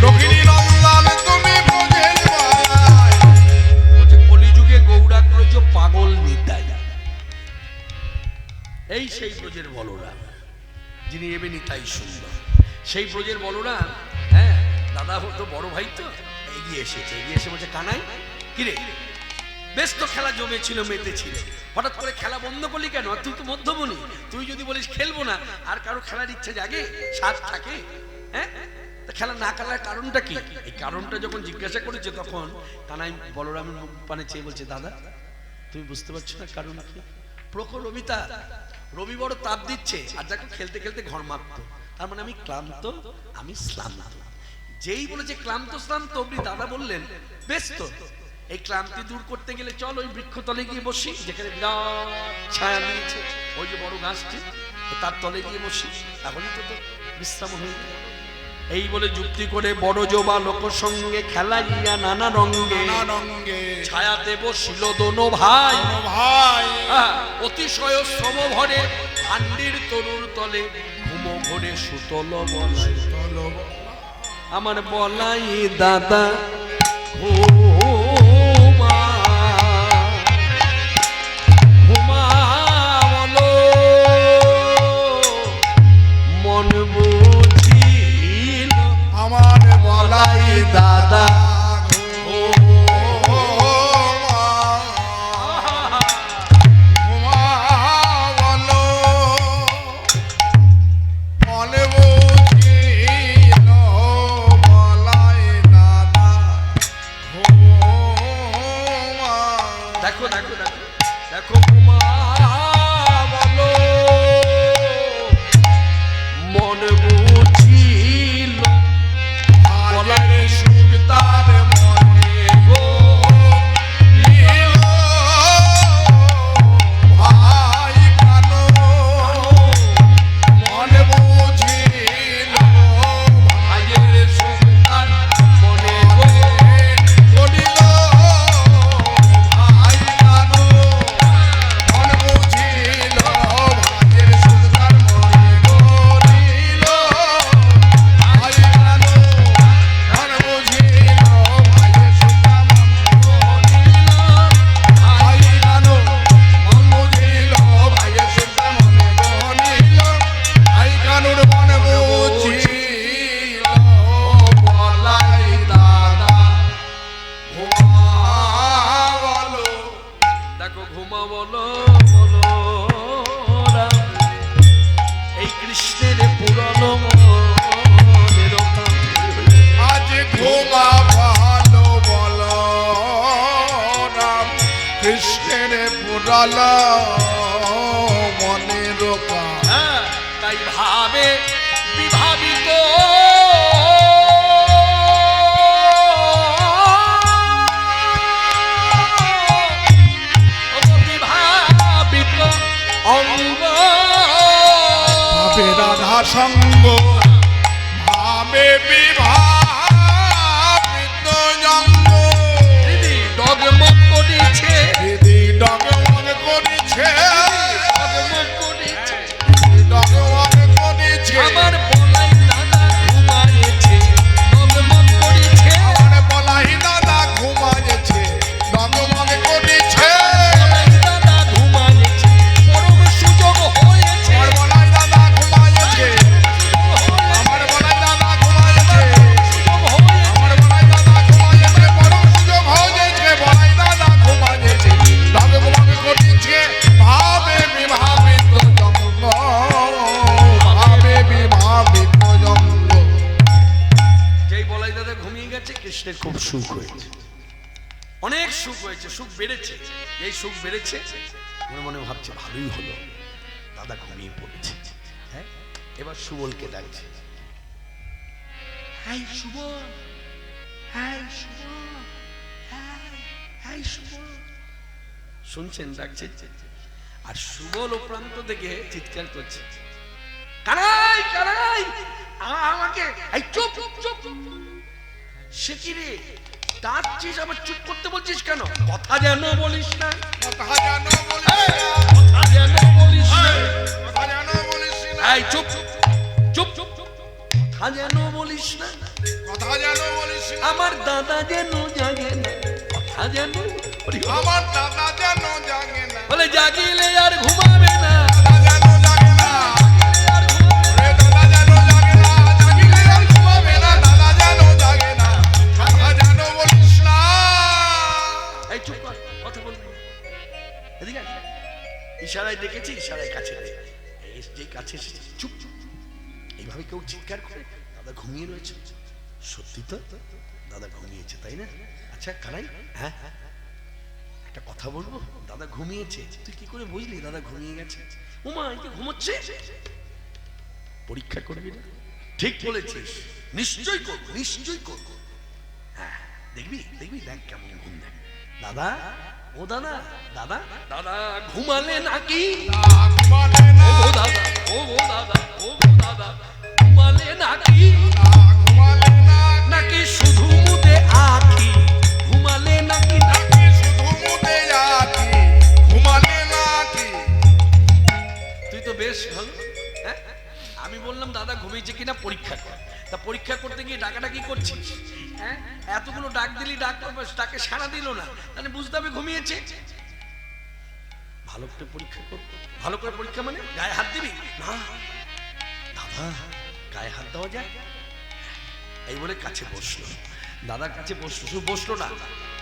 রোহিণী নন্দন তুমি ব্রজের বলাই কলিযুগে গৌরাত্রজ পাগল নিতাই এই সেই ব্রজের বলরাম যিনি এবে নিতাই সুন্দর সেই ব্রজের বলরাম হ্যাঁ দাদা হতো বড় ভাই তো এগিয়ে এসে বলছে কানাই কিরে বেশ তো খেলা জমেছিল মেতে ছিল হঠাৎ করে খেলা বন্ধ করলি কেন আর তুই তো মধ্যমণি তুই যদি বলিস খেলবো না আর কারো খেলার ইচ্ছে জাগে সাথ থাকে হ্যাঁ তা খেলা না খেলার কারণটা কি এই কারণটা যখন জিজ্ঞাসা করেছে তখন কানাই বলরামের মুখ পানে চেয়ে বলছে দাদা তুমি বুঝতে পারছো না কারণ কি প্রখর রবিতা রবি বড় তাপ দিচ্ছে আর দেখো খেলতে খেলতে ঘর মারত তার মানে আমি ক্লান্ত আমি শ্রান্ত যেই বলেছে ক্লান্ত শ্রান্ত অবধি দাদা বললেন বেশ তো এই ক্লান্তি দূর করতে গেলে চল ওই বৃক্ষতলে গিয়ে বসি যেখানে বিরাট ছায়া দিয়েছে ওই যে বড় গাছটি তার তলে গিয়ে বসি তাহলেই তো বিশ্রাম হয়ে যাবে এই বলে যুক্তি করে বড় জোবা লোক সঙ্গে খেলাইয়া নানা রঙ্গে ছায়াতে বসিল দোনো ভাই ভাই অতিশয় শ্রম ভরে ভান্ডির তরুর তলে ঘুমো ভরে সুতল বলাই আমার বলাই দাদা ঘুমা ঘুমা বলো মন বুঝিল আমার বলাই দাদা দেখো দেখো দেখো দেখো ঘুমা বলো মন বুঝিল বলাই সুবিতার মনে গো ভাই কানো মন বুঝিল ভাইয়ের সুবিতার মনে গো বলিল ভাই কানো মন বুঝিল ভাইয়ের সুবিধার মনে বলিল ভাই কানো মন বুঝিল ভাইয়ের সুবিধার ভাই কানো মন বুঝিল ভাইয়ের সুবিধার মনে বলিল ভাই কানুর মন বুঝিল বলাই দাদা বলো দেখো ঘুমা বলো বলো রাম, এই কৃষ্ণের পুরনো মনের কাম। আজ ঘুমা ভালো বলো রাম কৃষ্ণের পুরাল মনের কাম হ্যাঁ, তাই ভাবে বিভাবিত বিভাবিত অঙ্গ ভাবে রাধা সঙ্গ ভাবে বিভাবিত জঙ্গ দিদি ডগমগ করেছে দিদি ডগমগ করেছে ডগমগ করেছে ডগমগ করেছে আমার বলাই দাদা ঘুমায়েছে ডগমগ করেছে আমার বলাই দাদা ঘুমায়েছে ডগমগ করেছে বলাই দাদা ঘুমায়েছে পরম সুযোগ হয়েছে আমার বলাই দাদা ঘুমায়েছে আমার বলাই দাদা ঘুমায়েছে সুযোগ হয়েছে আমার বলাই দাদা ঘুমায়েছে পরম সুযোগ হয়েছে বলাই দাদা ঘুমায়েছে ডগমগ করেছে ভাবে বিভাবিত জঙ্গ ভাবে বিভাবিত জঙ্গ যেই বলাই দাদা ঘুমিয়ে গেছে কৃষ্ণের খুব সুখ হয়েছে, অনেক সুখ হয়েছে, সুখ বেড়েছে। এই সুখ বেড়েছে মনে মনে ভাবছে ভালোই হলো দাদা ঘুমিয়ে পড়েছে। হ্যাঁ, এবার সুবলকে ডাকছে, hi Subal, hi Subal, hi Subal. শুনছেন ডাকছে, আর সুবল ও প্রান্ত থেকে চিৎকার করছে, কানাই কানাই আমাকে, এই চুপ চুপ। সে কি রে ডাকছিস আবার চুপ করতে বলছিস কেন? কথা যেন বলিস না, কথা যেন বলিস না কথা যেন বলিস না। কথা যেন বলিস না এই চুপ চুপ চুপ, কথা যেন বলিস না। কথা যেন বলিস না আমার দাদা যেন জাগে না, কথা যেন আমার দাদা যেন জাগে না বলে জাগিলে আর ঘুমাবে না, দাদা যেন জাগে না আর ঘুমাবে না। ওরে দাদা যেন জাগে না জাগিলে আর ঘুমাবে না দাদা যেন জাগে না কথা যেন বলিস না এই চুপ কর, কথা বলবি না। এদিকে আয়। ইশারায় ডেকেছি, ইশারায় কাছে দে। এই যে কাছে এসেছে চুপ চুপ। এইভাবে কেউ চিৎকার করে দাদা ঘুমিয়ে রয়েছে। সত্যি তো দাদা ঘুমিয়েছে, তাই না? আচ্ছা কানাই, হ্যাঁ একটা কথা বলবো, দাদা ঘুমিয়েছে, তুই কি করে বুঝলি দাদা ঘুমিয়ে গেছে? উমা এই যে ঘুমোচ্ছে, পরীক্ষা করবি না? ঠিক বলেছিস, নিশ্চয়ই করবো, নিশ্চয়ই করবো। হ্যাঁ দেখবি দেখবি, দেখ কেমন ঘুম দেখ। দাদা, ও দাদা, দাদা দাদা ঘুমালে নাকি? ঘুমালে না ও দাদা, ও দাদা, ও দাদা ঘুমালে নাকি? ঘুমালে না নাকি শুধু মুদে আঁখি ঘুমালে নাকি? নাকি শুধু মুদে আছি ঘুমালে নাকি তুই তো বেশ ভালো। হ্যাঁ, আমি বললাম দাদা ঘুমিয়েছে কিনা পরীক্ষা কর। তা পরীক্ষা করতে গিয়ে ডাকাডাকি করছিস, হ্যাঁ? এতগুলো ডাক দিলি, ডাকে সাড়া দিল না, তাহলে বুঝতে হবে ঘুমিয়েছে। ভালো করে পরীক্ষা কর। ভালো করে পরীক্ষা মানে গায়ে হাত দিবি না, দাদা গায়ে হাত দেওয়া যায় এই বলে কাছে বসলো। দাদার কাছে বসলো, শুধু বসলো না,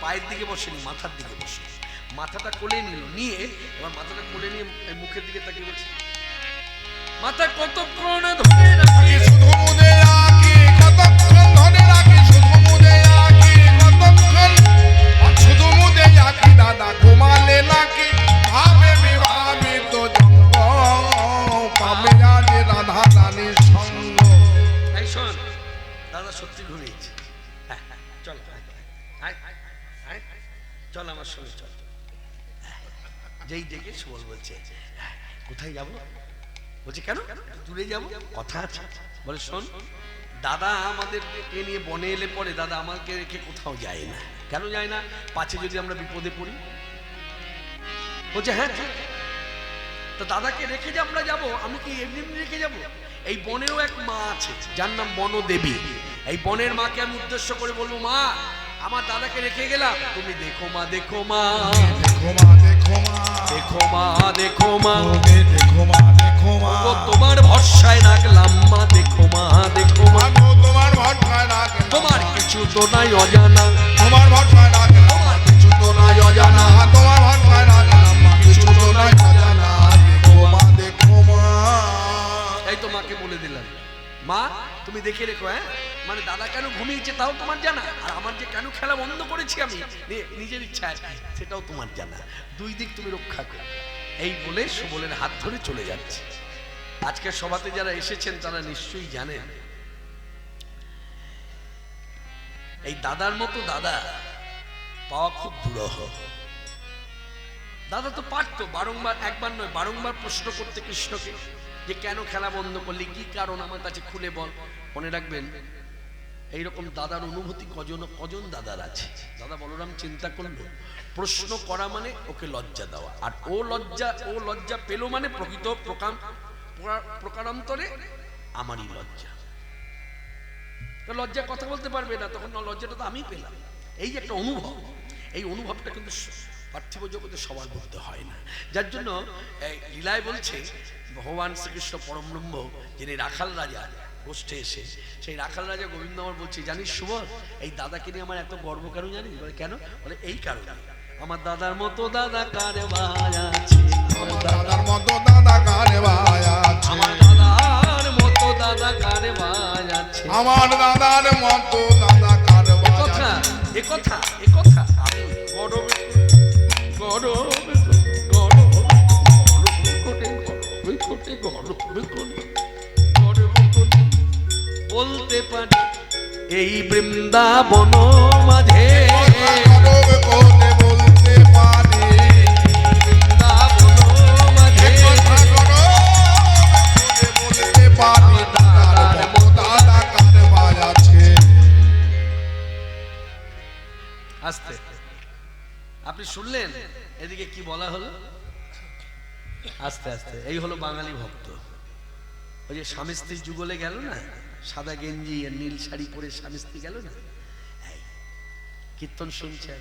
পায়ের দিকে বসেনি, মাথার দিকে বসলো। মাথাটা কোলে নিল, নিয়ে এবার মাথাটা কোলে নিয়ে মুখের দিকে তাকিয়ে বলছে, মাথা কতক্ষণ ধরে রাখি, শুধু মুদে রাখি কতক্ষণ ধরে রাখি, শুধু মুদে রাখি কতক্ষণ, শুধু মুদে রাখি দাদা ঘুমালে নাকি ভাবে বিভাবি তো জঙ্গ, পাবে আজ রাধা রানীর সঙ্গ। এই শোন, দাদা সত্যি ঘুমিয়েছে। হ্যাঁ, হ্যাঁ, চল আয়, আয়, চল আমার সঙ্গে চল। যেই ডেকে সুবল বলছে, কোথায় যাবো? বলছে কেন, দূরে যাবো, কথা আছে। বলে শোন, দাদা আমাদের নিয়ে বনে এলে পরে দাদা আমাকে রেখে কোথাও যায় না। কেন যায় না? পাছে যদি আমরা বিপদে পড়ি। বলছে হ্যাঁ, তো দাদাকে রেখে যে আমরা যাবো, আমি কি এমনি এমনি রেখে যাবো? এই বনেও এক মা আছে যার নাম বনদেবী। এই বনের মাকে আমি উদ্দেশ্য করে বলবো, মা আমার দাদাকে রেখে গেলাম, তুমি দেখো মা, দেখো মা, দেখো মা, দেখো মা, দেখো মা, দেখো মা, দেখো মা, দেখো মা, ও তোমার ভরসায় রাখলাম মা, দেখো মা, দেখো মা, তোমার ভরসায় রাখলাম, তোমার কিছু তো নাই অজানা, তোমার ভরসায় রাখলাম, তোমার কিছু তো নাই অজানা, তোমার ভরসায় রাখলাম, কিছু তো নাই অজানা, দেখো মা, দেখো মা। এই তো মাকে বলে দিলাম, মা তুমি দেখে রেখো। হ্যাঁ, মানে দাদা কেন ঘুমিয়েছে তাও তোমার জানা, আর আমার যে কেন খেলা বন্ধ করেছি আমি নিজের ইচ্ছায় সেটাও তোমার জানা, দুই দিক তুমি রক্ষা করো। এই বলে সুবলের হাত ধরে চলে যাচ্ছে। আজকের সভাতে যারা এসেছেন তারা নিশ্চয়ই জানেন, এই দাদার মতো দাদা পাওয়া খুব দুরূহ। দাদা তো পারতো বারংবার, একবার নয় বারংবার প্রশ্ন করতে কৃষ্ণকে যে কেন খেলা বন্ধ করলি, কি কারণ আমার কাছে খুলে বল। মনে রাখবেন, এইরকম দাদার অনুভূতি কজন দাদার আছে। দাদা বলরাম চিন্তা করলো, প্রশ্ন করা মানে ওকে লজ্জা দেওয়া, আর ও লজ্জা পেল মানে প্রকৃত প্রকারান্তরে আমারই লজ্জা। লজ্জা কথা বলতে পারবে না, তখন লজ্জাটা তো আমি পেলাম। এই যে একটা অনুভব, এই অনুভবটা কিন্তু পার্থিব জগতে সবার মধ্যে হয় না। যার জন্য লীলায় বলছে ভগবান শ্রীকৃষ্ণ পরমব্রহ্ম যিনি রাখাল রাজা গোষ্ঠে এসে, সেই রাখাল রাজা গোবিন্দ আমার বলছে, জানিস সুবল এই দাদাকে নিয়ে আমার এত গর্ব কেন জানিস? বলে কেন? বলে এই কারণে, আমার দাদার মতো দাদা কারে ভাই আছে, আমার দাদার মতো দাদা কারে ভাই আছে, আমার দাদার মতো দাদা কারে ভাই আছে, আমার দাদার মতো দাদা কারে ভাই কথা আছে। একথা আমি গর্বে বলতে পারি, এই বৃন্দাবন মাঝে গরব করে বলতে পারি, বৃন্দাবন মাঝে কথা গরব করে বলতে পারি, দাদার মতো দাদা কারে ভাই আছে। আস্তে আপনি শুনলেন এদিকে কি বলা হলো? আস্তে আস্তে এই হলো বাঙালি ভক্ত। ওই যে স্বামী স্ত্রী যুগলে গেল না, সাদা গেঞ্জি আর নীল শাড়ি পরে স্বামী স্ত্রী গেল না, এই কীর্তন শুনছে,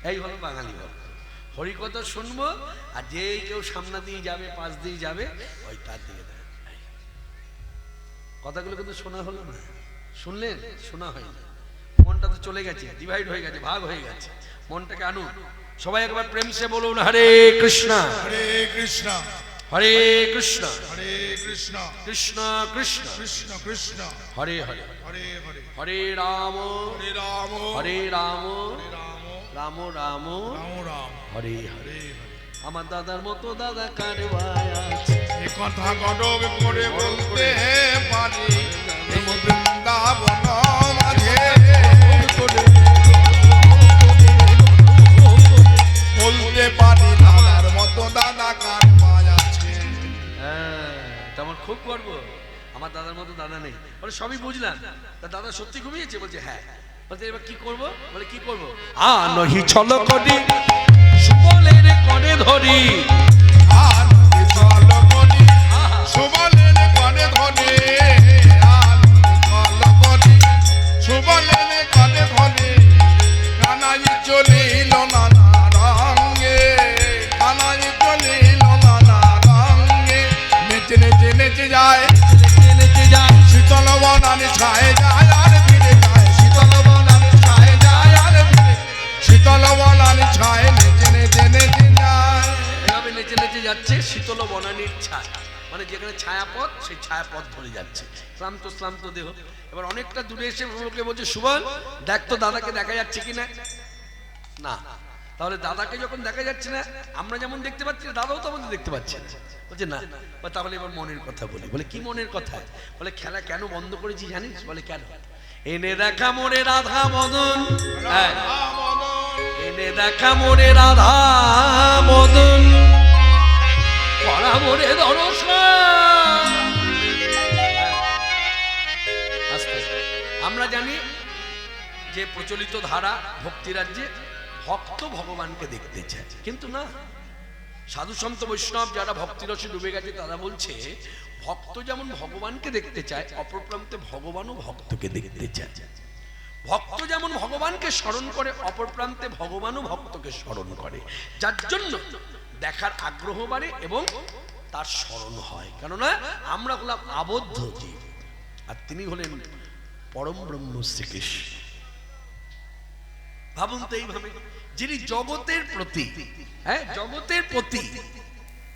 এই হলো বাঙালি ভক্ত। হরিকথা শুনবো, আর যে কেউ সামনে দিয়ে যাবে, পাশ দিয়ে যাবে, ওই তার দিকে কথাগুলো কিন্তু শোনা হলো না। শুনলেন? শোনা হয়নি। মনটা তো চলে গেছে, ডিভাইড হয়ে গেছে, ভাগ হয়ে গেছে। মনটাকে আনুন সবাই, একবার প্রেম সে বলুন হরে কৃষ্ণ হরে কৃষ্ণ হরে কৃষ্ণ হরে কৃষ্ণ কৃষ্ণ কৃষ্ণ কৃষ্ণ কৃষ্ণ হরে হরে হরে হরে হরে রাম হরে রাম হরে রাম হরে রাম রাম রাম রাম রাম হরে হরে। হরে হরে। আমার দাদার মতো দাদা কার ভাই আছে, এ কথা গরব করে বলতে পারি, এই বৃন্দাবন মাঝে বলতে পারি, দাদার মতো দাদা কার ভাই আছে। হ্যাঁ, এটা আমার খুব গর্ব। আমার দাদার মতো দাদা নেই। বলে সবই বুঝলাম, তা দাদা সত্যি ঘুমিয়েছে? বলছে হ্যাঁ। বলতে এবার কি করব? বলে কি করব? নহি ছল করি সুবলের করে ধরি, আনন্দে চল করি সুবলের করে ধরে, আনন্দে চল করি সুবলের করে ধরে, কানাই চলিল নানা রঙে, কানাই চলিল নানা রঙে, নেচে নেচে নেচে যায় নেচে যায় শীতল বনানি ছায় যায় আর ফিরে যায়, শীতল বনানি ছায় যায় আর ফিরে, শীতল বনানি ছায় নেচে নেচে নেচে যায়। এভাবে নেচে নেচে যাচ্ছে শীতল বনানীর ছায়া, মানে যেখানে ছায়াপথ সেই ছায়াপথ ধরে যাচ্ছে, ক্লান্ত ক্লান্ত দেহ। এবার অনেকটা দূরে এসে লোকে বলছে সুবল দেখ তো দাদাকে দেখা যাচ্ছে কিনা। না, তাহলে দাদাকে যখন দেখা যাচ্ছে না, আমরা যেমন দেখতে পাচ্ছি দাদাও তো আমাদের দেখতে পাচ্ছে না। বলছে না, তাহলে এবার মনের কথা বলি। বলে কি মনের কথা? বলে খেলা কেন বন্ধ করেছি জানিস? বলে কেন? এনে দেখা মোরে রাধা মদন, হ্যাঁ এনে দেখা মোরে রাধা মদন, করা মোরে দর্শন। আস্তে আমরা জানি যে প্রচলিত ধারা ভক্তি রাজ্যে ভক্ত ভগবানকে দেখতে চায়, কিন্তু না, সাধু সন্ত বৈষ্ণব যারা ভক্তিরসে ডুবে গেছে তারা বলছে ভক্ত যেমন ভগবানকে দেখতে চায়, অপর প্রান্তে ভগবানও ভক্তকে দেখতে চায়। ভক্ত যেমন ভগবানকে স্মরণ করে, অপর প্রান্তে ভগবানও ভক্তকে স্মরণ করে, যার জন্য দেখার আগ্রহ বাড়ে এবং তার স্মরণ হয়। কেননা আমরা হলাম আবদ্ধ জীব, আর তিনি হলেন পরম ব্রহ্ম শ্রীকৃষ্ণ। ভাবুন তো এইভাবে, যিনি জগতের প্রতি, হ্যাঁ জগতের প্রতি,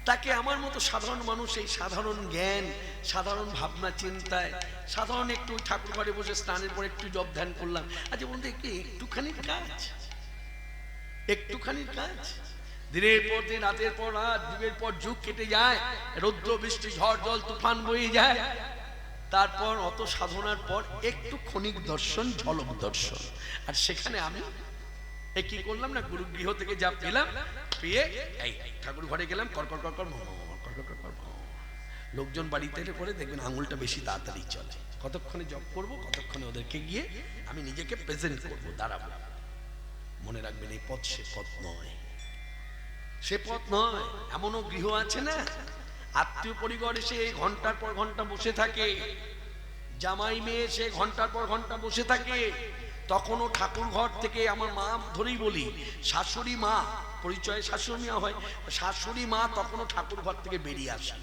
তাকে আমার মতো সাধারণ মানুষ এই সাধারণ জ্ঞান, সাধারণ ভাবনা চিন্তায়, সাধারণ একটু ঠাকুর ঘরে বসে স্নানের পর একটু জপ ধ্যান করলাম, আচ্ছা বলতে একটুখানির কাজ, একটুখানির কাজ। দিনের পর দিন, রাতের পর রাত, যুগের পর যুগ কেটে যায়, রৌদ্র বৃষ্টি ঝড় জল তুফান বয়ে যায়, তারপর অত সাধনার পর একটু ক্ষণিক দর্শন, ঝলক দর্শন। আর সেখানে আমি কি করলাম না, গুরুগৃহ থেকে যা পেলাম, পেয়ে এই ঠাকুর ঘরে গেলাম, কর কর কর কর, লোকজন বাড়িতে এলে করে দেখবেন আঙুলটা বেশি তাড়াতাড়ি চলে। কতক্ষণে জপ করব, কতক্ষণে ওদেরকে গিয়ে আমি নিজেকে প্রেজেন্ট করব, দাঁড়াবো। মনে রাখবেন এই পথ সে পথ নয়, সে পথ নয়। এমনও গৃহ আছে না, আত্মীয় পরিবার এসে ঘন্টার পর ঘন্টা বসে থাকে, জামাই মেয়ে এসে ঘন্টার পর ঘন্টা বসে থাকে, তখনও ঠাকুর ঘর থেকে, আমার মা ধরেই বলি, শাশুড়ি মা, পরিচয়ে শাশুড়ি মা হয়, শাশুড়ি মা তখনও ঠাকুর ঘর থেকে বেরিয়ে আসে।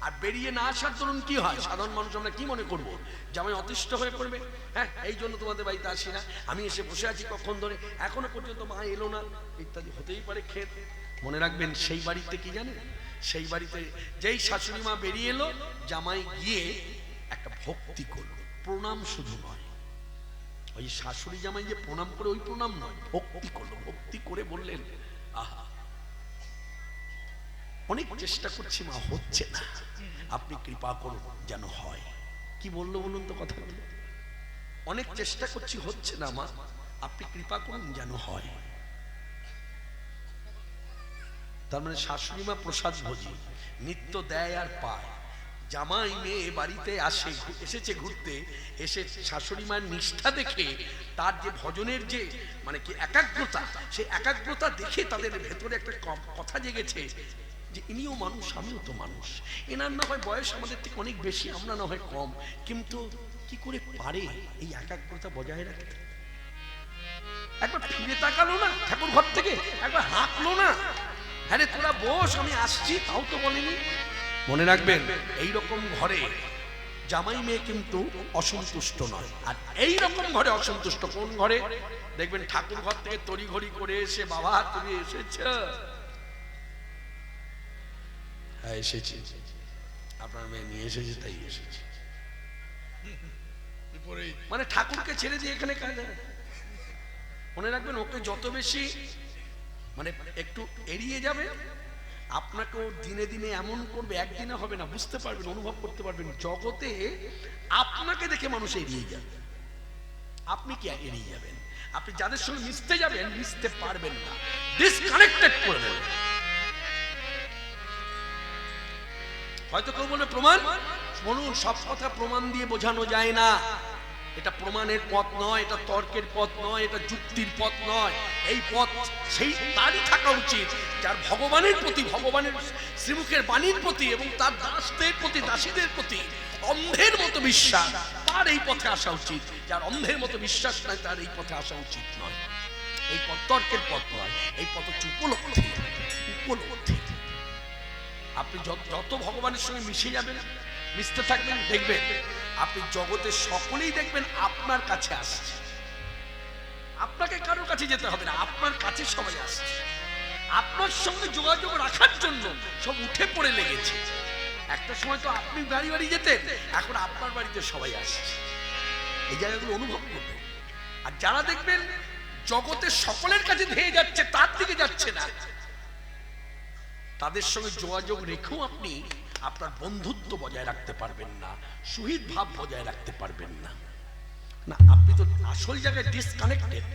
আর বেরিয়ে না আসার দরুন কি হয়, সাধারণ মানুষ আমরা কি মনে করবো, জামাই অতিষ্ঠ হয়ে পড়বে, হ্যাঁ এই জন্য তোমাদের বাড়িতে আসি না, আমি এসে বসে আছি কখন ধরে, এখনো পর্যন্ত মা এলো না, ইত্যাদি হতেই পারে ক্ষেত। মনে রাখবেন সেই বাড়িতে কি জানেন, সেই বাড়িতে যেই শাশুড়ি মা বেরিয়ে এলো, জামাই গিয়ে একটা ভক্তি করলো, প্রণাম শুধু নয়, ওই শাশুড়ি জামাই যে প্রণাম করে ওই প্রণাম নয়, ভক্তি করলো। ভক্তি করে বললেন, আহা অনেক চেষ্টা করছি মা, হচ্ছে না, আপনি কৃপা করুন যেন হয়। কি বললো বলুন তো কথা, অনেক চেষ্টা করছি হচ্ছে না মা, আপনি কৃপা করুন যেন হয়। তার মানে শাশুড়ি মা প্রসাদ ভোজি, নিত্য দেয় আর পায়। জামাই মেয়ে বাড়িতে আসে, এসেছে ঘুরতে, এসে শাশুড়ি মায়ের নিষ্ঠা দেখে, তার যে ভজনের যে মানে কি একাগ্রতা, সেই একাগ্রতা দেখে তাদের ভেতরে একটা কথা জেগেছে যে ইনিও মানুষ, আমিও তো মানুষ, এনার না হয় বয়স আমাদের থেকে অনেক বেশি, আমরা না হয় কম, কিন্তু কি করে পারে এই একাগ্রতা বজায় রাখতে। একবার ফিরে তাকালো না ঠাকুর ঘর থেকে, একবার হাঁকলো না, হ্যাঁ রে তোরা বস আমি আসছি, তাও তো বলেনি। মনে রাখবেন এই রকম ঘরে জামাই মেয়ে কিন্তু অসন্তুষ্ট নয়। আর এই রকম ঘরে অসন্তুষ্ট কোন ঘরে, দেখবেন ঠাকুর ঘর থেকে তড়িঘড়ি করে এসে, বাবা তুমি এসেছ, হ্যাঁ এসেছি, আপনার মেয়ে নিয়ে এসেছে তাই এসেছি, মানে ঠাকুরকে ছেড়ে দিয়ে এখানে কাজ। মনে রাখবেন ওকে যত বেশি মানে একটু এড়িয়ে যাবে, আপনাকেও দিনে দিনে এমন করবে, একদিনে হবে না, বুঝতে পারবেন, অনুভব করতে পারবেন, জগতে আপনাকে দেখে মানুষ এড়িয়ে যাবে। আপনি কি এড়িয়ে যাবেন? আপনি যাদের সঙ্গে মিশতে যাবেন, মিশতে পারবেন না, ডিসকানেক্টেড করে দেবেন। হয়তো কেউ বলবে প্রমাণ, বলুন সব কথা প্রমাণ দিয়ে বোঝানো যায় না। এটা প্রমাণের পথ নয়, এটা তর্কের পথ নয়, এটা যুক্তির পথ নয়। এই পথ সেই তারই থাকা উচিত যার ভগবানের প্রতি, ভগবানের শ্রীমুখের বাণীর প্রতি এবং তার দাসদের প্রতি, দাসীদের প্রতি অন্ধের মতো বিশ্বাস, তার এই পথে আসা উচিত। যার অন্ধের মতো বিশ্বাস নাই তার এই পথে আসা উচিত নয়। এই পথ তর্কের পথ নয়, এই পথ হচ্ছে উপলব্ধি। উপলব্ধি। আপনি যত ভগবানের সঙ্গে মিশে যাবেন, মিশতে থাকবেন, দেখবেন আপনি জগতের সকলেই দেখবেন আপনার কাছে আসছে। আপনাকে কারোর কাছে যেতে হবে না, আপনার কাছে সবাই আসছে। আপনার সঙ্গে যোগাযোগ রাখার জন্য সব উঠে পড়ে লেগেছে। একটা সময় তো আপনি বাড়ি বাড়ি যেতেন, এখন আপনার বাড়িতে সবাই আসছে। এই জায়গাগুলো অনুভব করবেন। আর যারা দেখবেন জগতের সকলের কাছে ধেয়ে যাচ্ছে, তার দিকে যাচ্ছে না, তাদের সঙ্গে যোগাযোগ রেখেও আপনি আপনার বন্ধুত্ব বজায় রাখতে পারবেন না, সুহৃদ ভাব বজায় রাখতে পারবেন না। না, আপনি তো আসল জায়গায় ডিসকানেক্টেড।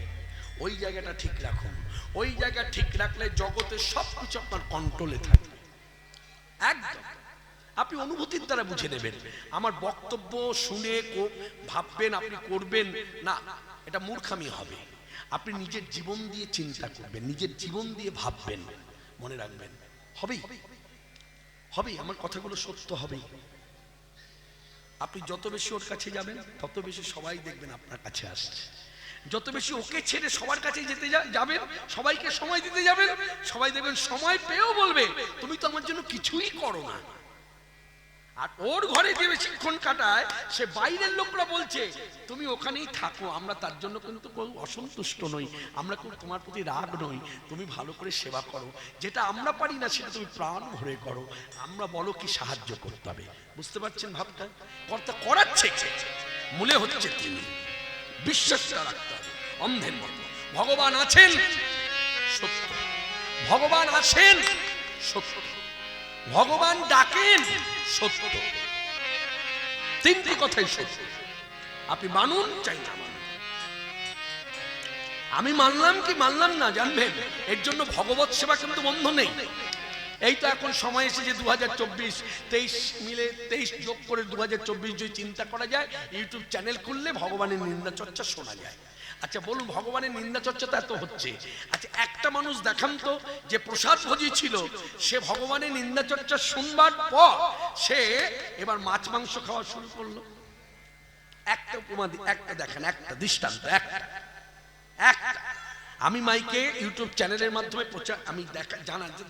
ওই জায়গাটা ঠিক রাখুন। ওই জায়গা ঠিক রাখলে জগতের সবকিছু আপনার কন্ট্রোলে থাকবে। একদম আপনি অনুভূতির দ্বারা বুঝে নেবেন। আমার বক্তব্য শুনে ভাববেন আপনি করবেন না, এটা মূর্খামি হবে। আপনি নিজের জীবন দিয়ে চিন্তা করবেন, নিজের জীবন দিয়ে ভাববেন, মনে রাখবেন হবেই হবেই, আমার কথাগুলো সত্য হবেই। আপনি যত বেশি ওর কাছে যাবেন তত বেশি সবাই দেখবেন আপনার কাছে আসছে। যত বেশি ওকে ছেড়ে সবার কাছে যেতে যাবেন, সবাইকে সময় দিতে যাবেন, সবাই দেখবেন সময় পেয়েও বলবে তুমি তো আমার জন্য কিছুই করো না। আর ওর ঘরে যে বেশিক্ষণ কাটায়, সে বাইরের লোকরা বলছে তুমি ওখানেই থাকো, আমরা তার জন্য কিন্তু অসন্তুষ্ট নই, আমরা কিন্তু তোমার প্রতি রাগ নই, তুমি ভালো করে সেবা করো, যেটা আমরা পারি না সেটা তুমি প্রাণ ভরে করো, আমরা বলো কি সাহায্য করতে হবে। বুঝতে পারছেন ভাবটা? কর্তা করাচ্ছে, মূলে হচ্ছে তিনি। বিশ্বাসটা রাখতে হবে অন্ধের মতো। ভগবান আছেন সত্য, ভগবান আছেন সত্য, ভগবান ডাকেন সত্য, তিনটি কথাই সত্য। আপনি মানুন চাই না মানুন, আমি মানলাম কি মানলাম না জানবেন, এর জন্য ভগবত সেবা কিন্তু বন্ধ নেই। এই তো এখন সময় এসেছে 2024, 23 মিলে 23 যোগ করে 2024 যদি চিন্তা করা যায়, ইউটিউব চ্যানেল খুললে ভগবানের নিন্দা চর্চা শোনা যায়। আচ্ছা বলুন, ভগবানের নিন্দা চর্চা তো এত হচ্ছে, আচ্ছা একটা মানুষ দেখান তো যে প্রসাদ ভোজি ছিল, সে ভগবানের নিন্দা চর্চা শুনবার পর সে এবার মাছ মাংস খাওয়া শুরু করলো। একটা উপমা, একটা দেখেন, একটা দৃষ্টান্ত, একটা। আমি মাইকে ইউটিউব চ্যানেলের মাধ্যমে প্রচার, আমি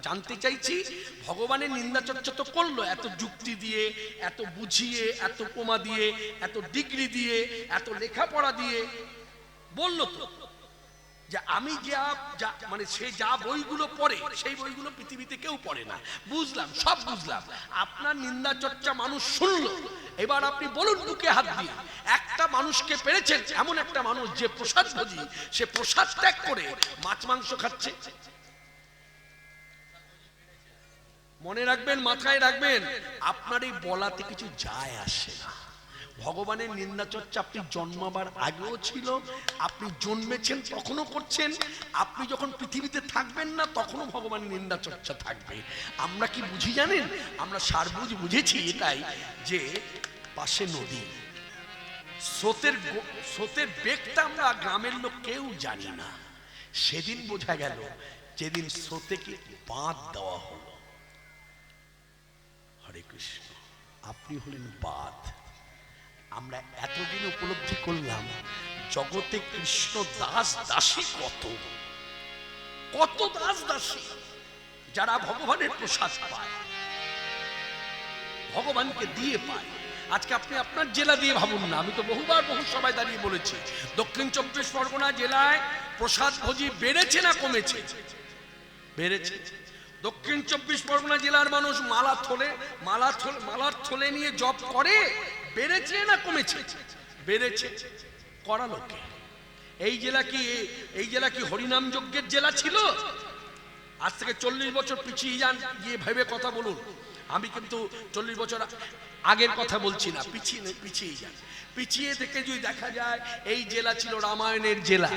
জানতে চাইছি ভগবানের নিন্দা চর্চা তো করলো, এত যুক্তি দিয়ে, এত বুঝিয়ে, এত উপমা দিয়ে, এত ডিগ্রি দিয়ে, এত লেখাপড়া দিয়ে বললো তো যে আমি যা মানে সে যা বইগুলো পড়ে সেই বইগুলো পৃথিবীতে কেউ পড়ে না। বুঝলাম, সব বুঝলাম। আপনার নিন্দা চর্চা মানুষ শুনলো, এবার আপনি বলুন বুকে হাত দিয়ে একটা মানুষকে পেরেছেন, এমন একটা মানুষ যে প্রসাদ ভোজি, সে প্রসাদ ত্যাগ করে মাছ মাংস খাচ্ছে। মনে রাখবেন, মাথায় রাখবেন, আপনার এই বলাতে কিছু যায় আসে না। ভগবানের নিন্দা চর্চা আপনি জন্মাবার আগেও ছিল, আপনি জন্মেছেন তখনও করছেন, আপনি যখন পৃথিবীতে থাকবেন না তখনও ভগবানের নিন্দা চর্চা থাকবে। আমরা কি বুঝি জানেন? আমরা সারবুঝ বুঝেছি এটাই যে পাশে নদী, স্রোতের বেগটা আমরা গ্রামের লোক কেউ জানি না। সেদিন বোঝা গেল যেদিন স্রোতেকে বাঁধ দেওয়া হলো। হরে কৃষ্ণ, আপনি হলেন বাঁধ। আমরা এতদিন উপলব্ধি করলাম জগতে কৃষ্ণ দাস দাসী কত কত দাস দাসী, যারা ভগবানের প্রসাদ পায়, ভগবানকে দিয়ে পায়। আজকে আপনি আপনার জেলা দিয়ে ভাবুন না, আমি তো বহুবার বহু সবাই দাঁড়িয়ে বলেছি, দক্ষিণ 24 পরগনা জেলায় প্রসাদ ভোজি বেড়েছে না কমেছে? বেড়েছে। দক্ষিণ 24 পরগনা জেলার মানুষ মালার থলে নিয়ে জপ করে, বেড়েছে না কমেছে? বেড়েছে। করালো কে? এই জেলা কি হরিনাম যজ্ঞের জেলা ছিল? আজ থেকে 40 বছর পিছিয়ে যান, গিয়ে ভেবে কথা বলুন। আমি কিন্তু 40 বছর আগের কথা বলছি না, পিছিয়ে যান। পিছিয়ে থেকে যদি দেখা যায় এই জেলা ছিল রামায়ণের জেলা,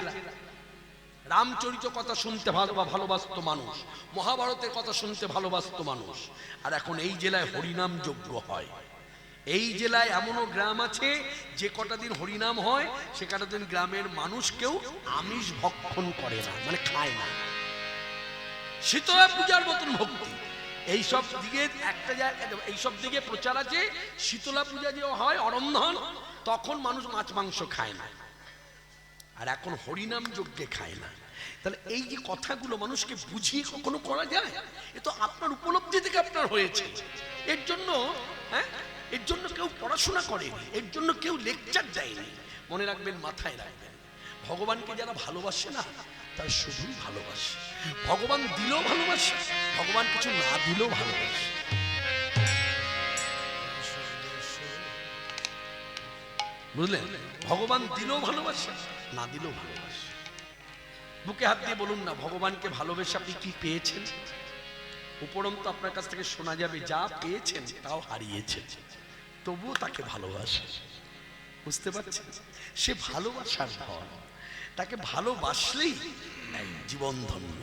রামচরিত কথা শুনতে ভালোবাসতো মানুষ, মহাভারতের কথা শুনতে ভালোবাসতো মানুষ। আর এখন এই জেলায় হরিনাম যজ্ঞ হয়। এই জেলায় এমনও গ্রাম আছে যে কটা দিন হরিনাম হয় সে কটা দিন গ্রামের মানুষ কেউ আমিষ ভক্ষণ করে না, মানে খায় না। শীতলা পূজার মতন ভক্তি এইসব দিকে একটা এইসব দিকে প্রচার আছে। শীতলা পূজা যে হয় অরন্ধন, তখন মানুষ মাছ মাংস খায় না, আর এখন হরিনাম যজ্ঞে খায় না। তাহলে এই যে কথাগুলো মানুষকে বুঝিয়ে কখনো করা যায়? এ তো আপনার উপলব্ধি থেকে আপনার হয়েছে। এর জন্য এর জন্য কেউ পড়াশোনা করেনি, এর জন্য কেউ লেকচার দেয়নি। মনে রাখবেন, মাথায় রাখবেন, ভগবানকে যারা ভালোবাসে না তার শুধুই ভালোবাসে। ভগবান দিলেও ভালোবাসে, ভগবান কিছু না দিলেও ভালোবাসে। বুঝলেন? ভগবান দিলেও ভালোবাসে, না দিলেও ভালোবাসে। বুকে হাত দিয়ে বলুন না, ভগবানকে ভালোবেসে আপনি কি পেয়েছেন? উপরন্তু আপনার কাছ থেকে শোনা যাবে যা পেয়েছেন তাও হারিয়েছেন, তবুও তাকে ভালোবাসে। বুঝতে পারছেন? সে ভালোবাসার ধন, তাকে ভালোবাসলেই জীবন ধন্য।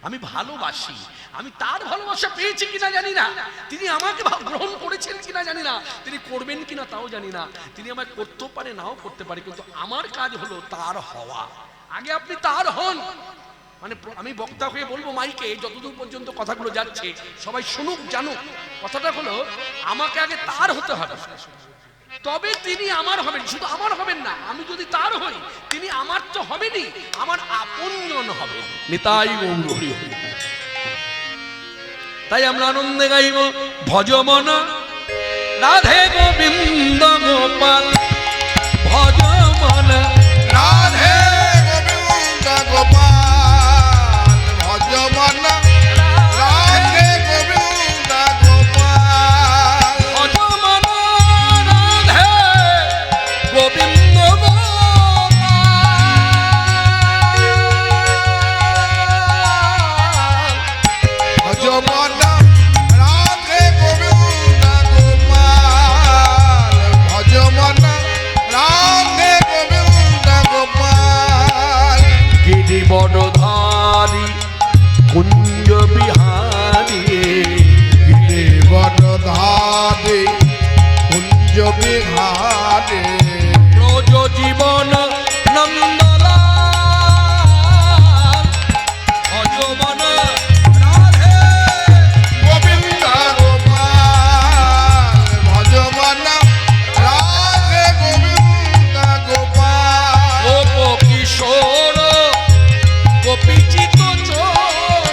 আমি ভালোবাসি, আমি তার ভালোবাসা পেয়েছি কিনা জানি না, তিনি আমাকে গ্রহণ করেছেন কিনা জানি না, তিনি করবেন কিনা তাও জানি না, তিনি আমায় করতেও পারে নাও করতে পারে, কিন্তু আমার কাজ হলো তার হওয়া। আগে আপনি তার হন। মানে আমি বক্তা হয়ে বলবো মাইকে, যতদূর পর্যন্ত কথাগুলো যাচ্ছে সবাই শুনুক, জানুক। কথাটা হলো আমাকে আগে তার হতে হবে, তবে তিনি আমার হবেন। শুধু আমার হবেন না, আমি যদি তার হই তিনি আমার তো হবেনই, আমার আপনজন হবেন। নিতাই গৌর হরি হরি। তাই আমরা আনন্দে গাইব, ভজ মন রাধে গোবিন্দ গোপাল, ভজ মন রাধে গোবিন্দ গোপাল, ভজ মন রাধে গোবিন্দ গোপাল, ভজ মন রাধে গোবিন্দ গোপাল, ভজ মন রাধে গোবিন্দ গোপাল, ভজ মন রাধে গোবিন্দ গোপাল, গিরিবরধারী কুঞ্জ বিহারী, গিরিবরধারী কুঞ্জ বিহারী, ব্রজ জীবন নন্দলাল, ভজ মন রাধে গোবিন্দ গোপাল, ভজ মন রাধে গোবিন্দ গোপাল, গোপ কিশোর গোপীচিত চোর,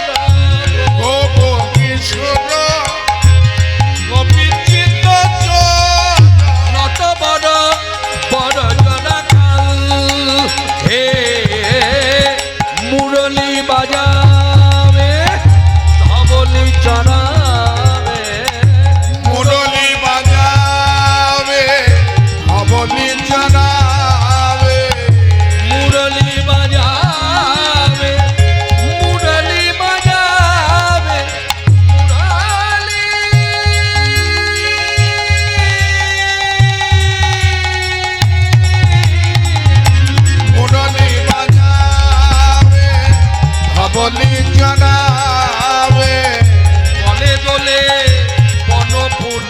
গোপ কিশোর গোপীচিত চোর, নত বড় বড় জনকাল, হে মুরলী বাজাবে ধবলি চড়াবে, মুরলী বাজাবে ধবলি চড়াবে, মুরলী বাজাবে, মুরলী বাজাবে, মুরলী মুরলী বাজাবে ধবলি চড়াবে, বলে দোলে বন ফুল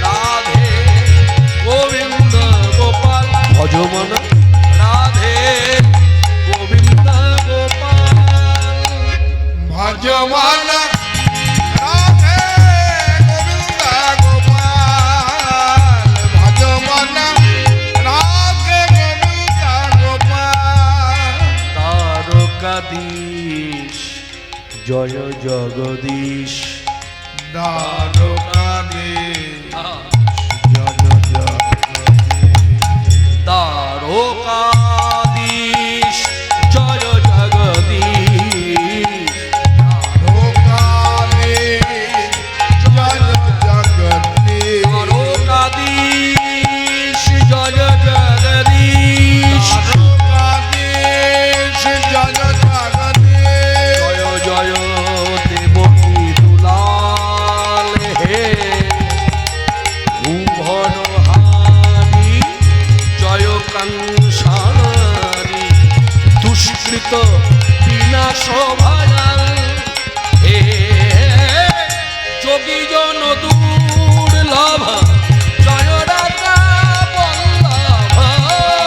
রাধে গোবিন্দ গোপাল, ভজ মন রাধে গোবিন্দ গোপাল, ভজ মন রাধে গোবিন্দ গোপাল, ভজ মন রাধে গোবিন্দ গোপাল, তারকাধীশ জয় জগদীশ, দ্বারকাধীশ জয় জগদীশ, তারকাধীশ জয় জগদীশ, দ্বারকাধীশ জয় জগদীশ, তারকাধীশ জয় জগদীশ, দ্বারকাধীশ জয় জগদীশ, জয় জয় দেবকী দুলাল, হে ভুবনহারি জয় কাংসারি, দুষ্কৃত বিনাশ ভয়াল, হে যোগী জন বল্লভ জয় রাধা বল্লভ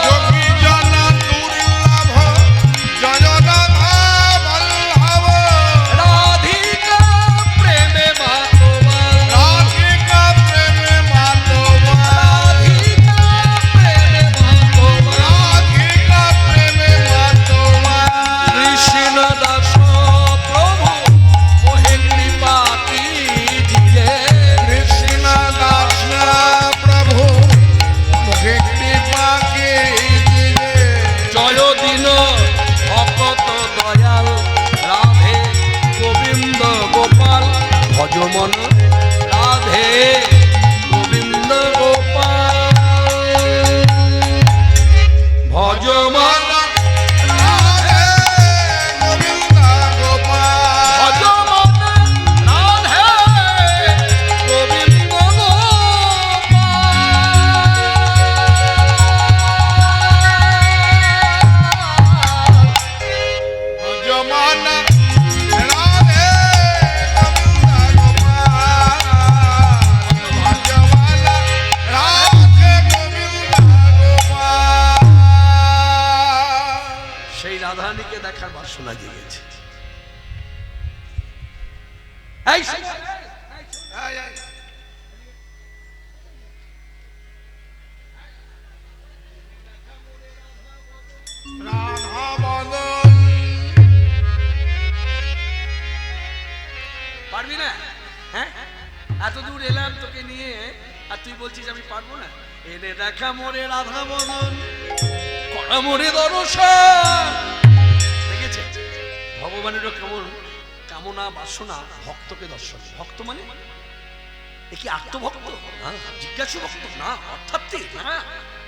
যোগী জন দুর্লভ জয় রাধা বল্লভ রাধিকা প্রেমে মাতোয়া রাধিকা প্রেমে মাতোয়া রাধিকা প্রেমে মাতোয়া রাধিকা প্রেমে মাতোয়া কৃষ্ণ দাস প্রভু মোহে কৃপা कीजिए কৃষ্ণ দাস প্রভু মুখে কৃপা कीजिए জয় দিন ভকত দয়াল রাধে গোবিন্দ গোপাল ভজমন রাধে গোবিন্দ গোপাল ভজমন রাধে গোবিন্দ গোপাল ভজমন রাধে গোবিন্দ গোপাল ভজমান রাধে গোবিন্দ গোপাল ভজমান রাধে গোবিন্দ গোপাল সেই রাধারানীকে দেখার বাসনা জেগেছে। এই রাধা বদন পারবি না? হ্যাঁ, এত দূর এলাম তোকে নিয়ে আর তুই বলছিস আমি পারবো না? এনে দেখা মোরে রাধা বদন করা মোরে দর্শন। দেখেছে ভগবানেরও কেমন কামনা বাসনা ভক্তকে দর্শন। ভক্ত মানে এ কি আত্মভক্ত? জিজ্ঞাসু ভক্ত না, অর্থাৎ না,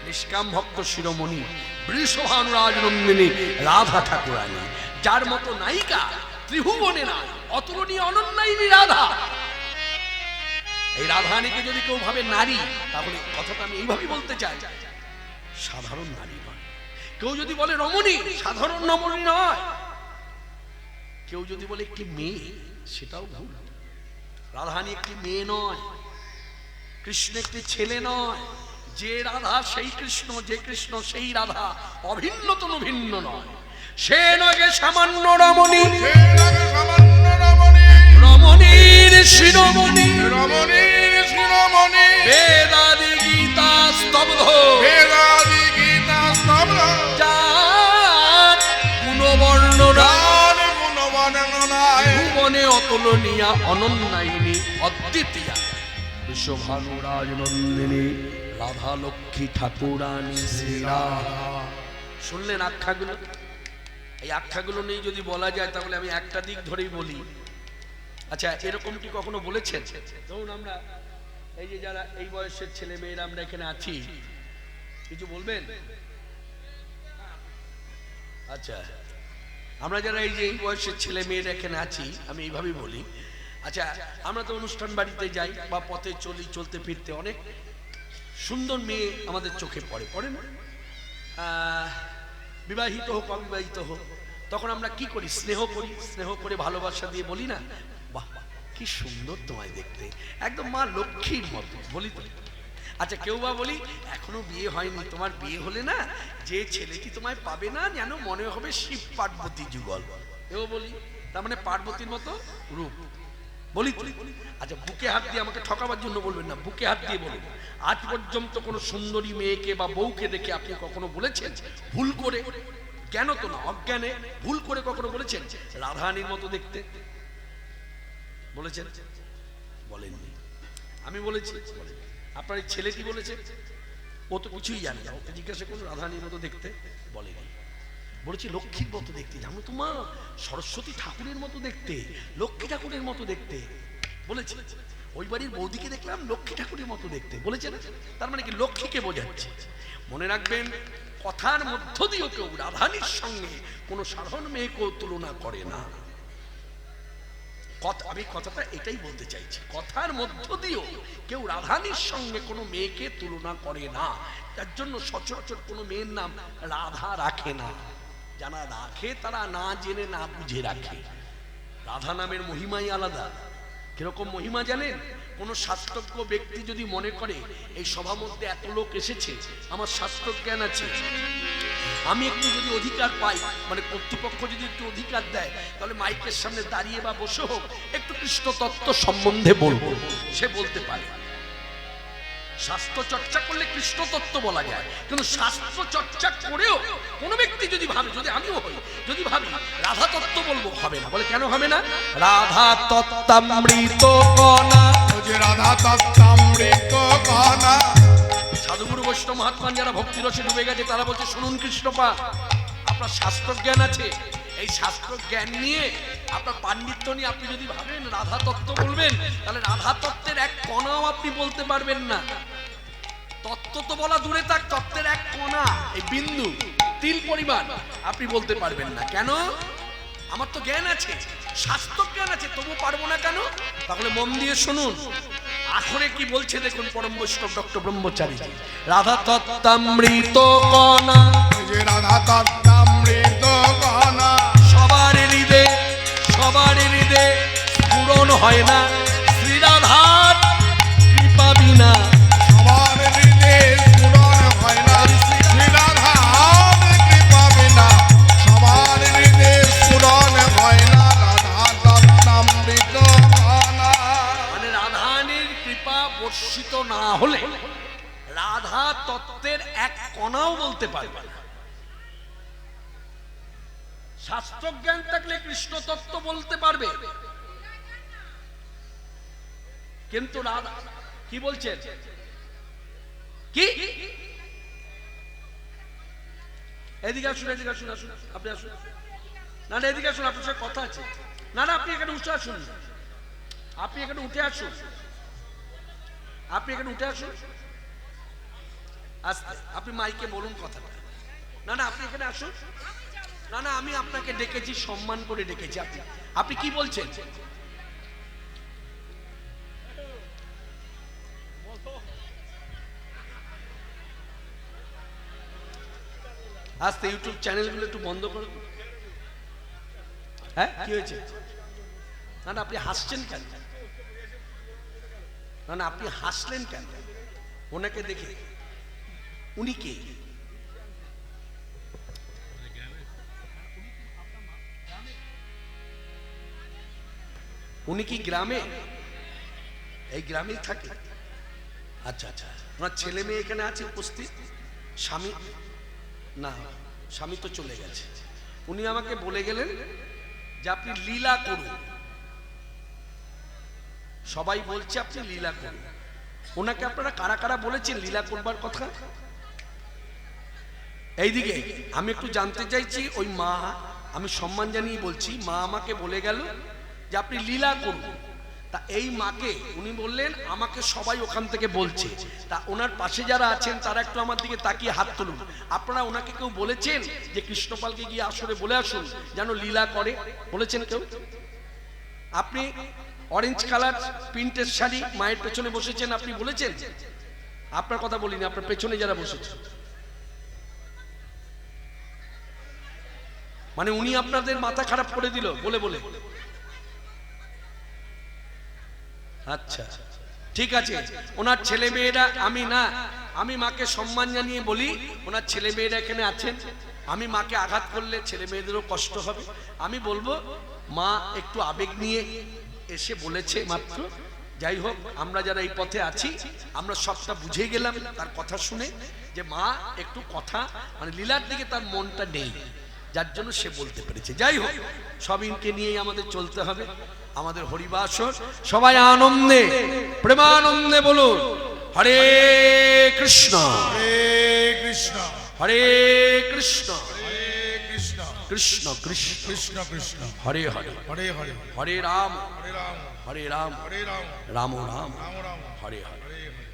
নিষ্কাম ভক্ত শিরোমণি বৃষভানুরাজ নন্দিনী রাধা ঠাকুরানী, যার মতো নায়িকা ত্রিভুবনে না, অতুলনীয় অনন্যায়িনী রাধা। এই রাধারানীকে যদি কেউ ভাবে নারী, তাহলে কথাটা আমি এইভাবেই বলতে চাই, সাধারণ নারী নয়। কেউ যদি বলে রমণী, সাধারণ রমণী নয়। কেউ যদি বলে একটি মেয়ে, সেটাও ভুল। রাধারানী একটি মেয়ে নয়, কৃষ্ণ একটি ছেলে নয়। যে রাধা সেই কৃষ্ণ, যে কৃষ্ণ সেই রাধা, অভিন্ন তনু ভিন্ন নয়। সে নগে সামান্য রমণী, সে লাগে সামান্য রমণী রমণীর শিরোমণি, রমণীর শিরোমণি বেদাদি গীতা স্তব্ধ, বেদাদি গীতা স্তব্ধ যার গুণবর্ণনা গান গুণ বর্ণনায় ভুবনে অতুলনীয়া অনন্যায়িনী অদ্বিতীয়া বিশ্বভানুরাজ নন্দিনী রাধা লক্ষ্মী ঠাকুরানী শ্রীরাধা। শুনলেন আখ্যাগুলো? এই আখ্যাগুলো নেই যদি বলা যায়, তাহলে আমি একটা দিক ধরেই বলি। আচ্ছা, এরকম কি কখনো বলেছেন? ধরুন আমরা এই যে যারা এই বয়সের ছেলে মেয়েরা আমরা এখানে আছি, কিছু বলবেন? আচ্ছা, আমরা যারা এই যে এই বয়সের ছেলে মেয়েরা এখানে আছি, আমি এইভাবেই বলি। আচ্ছা, আমরা তো অনুষ্ঠান বাড়িতে যাই বা পথে চলি, চলতে ফিরতে অনেক সুন্দর মেয়ে আমাদের চোখে পড়ে, পড়ে না? বিবাহিত হোক অবিবাহিত হোক, তখন আমরা কি করি? স্নেহ করি। স্নেহ করে ভালোবাসা দিয়ে বলি না, বাহ কি সুন্দর তোমায় দেখতে, একদম মা লক্ষ্মীর মতো, বলি তো? আচ্ছা, কেউ বা বলি এখনো বিয়ে হয়নি, তোমার বিয়ে হলে না যে ছেলেটি তোমায় পাবে না, যেন মনে হবে শিব পার্বতী যুগল, এও বলি। তার মানে পার্বতীর মতো রূপ, বলি তো? আচ্ছা, বুকে হাত দিয়ে আমাকে ঠকাবার জন্য বলবেন না, বুকে হাত দিয়ে বলুন, আজ পর্যন্ত কোনো সুন্দরী মেয়েকে বা বউকে দেখে আপনি কখনো বলেছেন ভুল করে, জ্ঞান তো না অজ্ঞানে, ভুল করে কখনো বলেছেন রাধারানীর মতো দেখতে? বলেছেন? বলেননি। আমি বলেছি? আপনার এই ছেলেটি বলেছে? ও তো কিছুই জানে না, ওকে জিজ্ঞাসা করুন রাধারানীর মতো দেখতে, বলেনি। বলেছি লক্ষ্মীর মতো দেখতে, জানো তো মা, সরস্বতী ঠাকুরের মতো দেখতে, লক্ষ্মী ঠাকুরের মতো দেখতে, বলেছি। ওই বাড়ির বৌদিকে দেখলাম লক্ষ্মী ঠাকুরের মতো দেখতে, বলেছে না? তার মানে কি লক্ষ্মীকে বোঝাচ্ছে। মনে রাখবেন, কথার মধ্য দিয়েও কেউ রাধারানীর সঙ্গে কোনো সাধারণ মেয়েকেও তুলনা করে না। আমি কথাটা এটাই বলতে চাইছি, কথার মধ্য দিয়েও কেউ রাধারানীর সঙ্গে কোনো মেয়েকে তুলনা করে না। তার জন্য সচরাচর কোনো মেয়ের নাম রাধা রাখে না। যারা রাখে তারা না জেনে না বুঝে রাখে। রাধা নামের মহিমাই আলাদা। কিরকম মহিমা জানেন? কোন শাস্ত্রজ্ঞ ব্যক্তি যদি মনে করে এই সভা মধ্যে এত লোক এসেছে, আমার শাস্ত্র জ্ঞান আছে, আমি একটু যদি অধিকার পাই, মানে কর্তৃপক্ষ যদি একটু অধিকার দেয়, তাহলে মাইকের সামনে দাঁড়িয়ে বা বসে হোক একটু কৃষ্ণ তত্ত্ব সম্বন্ধে বলবো, সে বলতে পারে। শাস্ত্র চর্চা করলে কৃষ্ণ তত্ত্ব বলা যায়, কিন্তু শাস্ত্র চর্চা করেও কোন ব্যক্তি যদি ভাবে, যদি আমিও হই, যদি ভাবি রাধা তত্ত্ব বলবো, হবে না। বলে কেন হবে না? রাধা তত্ত্বামৃত কণা, রাধা তত্ত্বামৃত কণা। সাধুগুরু বৈষ্ণব মহাত্মা যারা ভক্তি রসে ডুবে গেছে তারা বলছে শুনুন কৃষ্ণপাঠ, আপনার শাস্ত্র জ্ঞান আছে, এই শাস্ত্র জ্ঞান নিয়ে আপনার পাণ্ডিত্য নিয়ে আপনি যদি ভাবেন রাধা তত্ত্ব বলবেন, তাহলে রাধা তত্ত্বের এক কণাও আপনি বলতে পারবেন না। তত্ত্ব তো বলা দূরে থাক, তত্ত্বের এক কণা, এই বিন্দু তিল পরিমাণ আপনি বলতে পারবেন না। কেন? আমার তো জ্ঞান আছে, শাস্ত্র জ্ঞান আছে, তবু পারবো না কেন? তাহলে মন দিয়ে শুনুন আখরে কি বলছে দেখুন পরম বৈষ্ণব ডক্টর ব্রহ্মচারী। রাধা তত্ত্বামৃত কণা, রাধা তত্ত্বামৃত কণা। সবার হৃদয়ে, সবার হৃদয়ে পূরণ হয় না শ্রী রাধার কৃপা বিনা। সবার হৃদয়ে পূরণ হয় না শ্রী রাধার কৃপা বিনা। সবার হৃদয়ে পূরণ হয় না রাধা তত্ত্বামৃত কণা। মানে রাধানের কৃপা বর্ষিত না হলে রাধা তত্ত্বের এক কণাও বলতে পারবে না। শাস্ত্র জ্ঞান থাকলে কৃষ্ণ তত্ত্ব বলতে পারবে, কিন্তু রাধা কি বলছেন? কি এদিকে আসুন, এদিকে আসুন, আসুন আপনি আসুন। না না এদিকে আসুন, আপনার সাথে কথা আছে। না না আপনি এখানে উঠে আসুন, আপনি এখানে উঠে আসুন, আপনি এখানে উঠে আসুন। আস্তে আপনি মাইকে বলুন কথাটা। না না আপনি এখানে আসুন। না না আমি আপনাকে ডেকেছি, সম্মান করে ডেকেছি। আপনি আপনি কি বলছেন? আস্তে ইউটিউব চ্যানেলগুলো একটু বন্ধ করুন। হ্যাঁ কি হয়েছে? না না আপনি হাসছেন কেন? না না আপনি হাসলেন কেন ওনাকে দেখে? উনি কে? উনি কি গ্রামে? এই গ্রামেই থাকে? আচ্ছা আচ্ছা। ওনার ছেলে মেয়ে এখানে আছে উপস্থিত? স্বামী? না স্বামী তো চলে গেছে। উনি আমাকে বলে গেলেন যে আপনি লীলা করুন, সবাই বলছে আপনি লীলা করুন। ওনাকে আপনারা কারা কারা বলেছেন লীলা করবার কথা? এইদিকে আমি একটু জানতে চাইছি। ওই মা, আমি সম্মান জানিয়ে বলছি, মা আমাকে বলে গেল যে আপনি লীলা করুন। তা এই মাকে উনি বললেন আমাকে সবাই ওখান থেকে বলছে। তা ওনার পাশে যারা আছেন তারা একটু আমার দিকে তাকিয়ে হাত তুলুন। আপনারা ওনাকে কেউ বলেছেন যে কৃষ্ণপালকে গিয়ে আসরে বলে আসুন যেন লীলা করে? বলেছেন কেউ? আপনি অরেঞ্জ কালার প্রিন্টের শাড়ি মায়ের পেছনে বসেছেন, আপনি বলেছেন? আপনার কথা বলিনি, আপনার পেছনে যারা বসেছে। মানে উনি আপনাদের মাথা খারাপ করে দিল বলে বলে? আচ্ছা ঠিক আছে। ওনার ছেলে মেয়েরা, আমি না, আমি মাকে সম্মান জানিয়ে বলি ওনার ছেলে মেয়েরা এখানে আছেন। আমি মাকে আঘাত করলে ছেলে মেয়েদেরও কষ্ট হবে। আমি বলবো মা একটু আবেগ নিয়ে এসে বলেছে মাত্র। যাই হোক, আমরা যারা এই পথে আছি আমরা সবটা বুঝে গেলাম তার কথা শুনে যে মা একটু কথা মানে লীলার দিকে তার মনটা নেই, যার জন্য সে বলতে পেরেছে। যাই হোক, সবিনকে নিয়েই আমাদের চলতে হবে। আমাদের হরিবাসর সবাই আনন্দে প্রেমানন্দে বলুন হরে কৃষ্ণ হরে কৃষ্ণ হরে কৃষ্ণ হরে কৃষ্ণ কৃষ্ণ কৃষ্ণ কৃষ্ণ কৃষ্ণ হরে হরে হরে হরে হরে রাম হরে রাম হরে রাম হরে রাম রাম রাম রাম রাম হরে হরে। হরে হরে।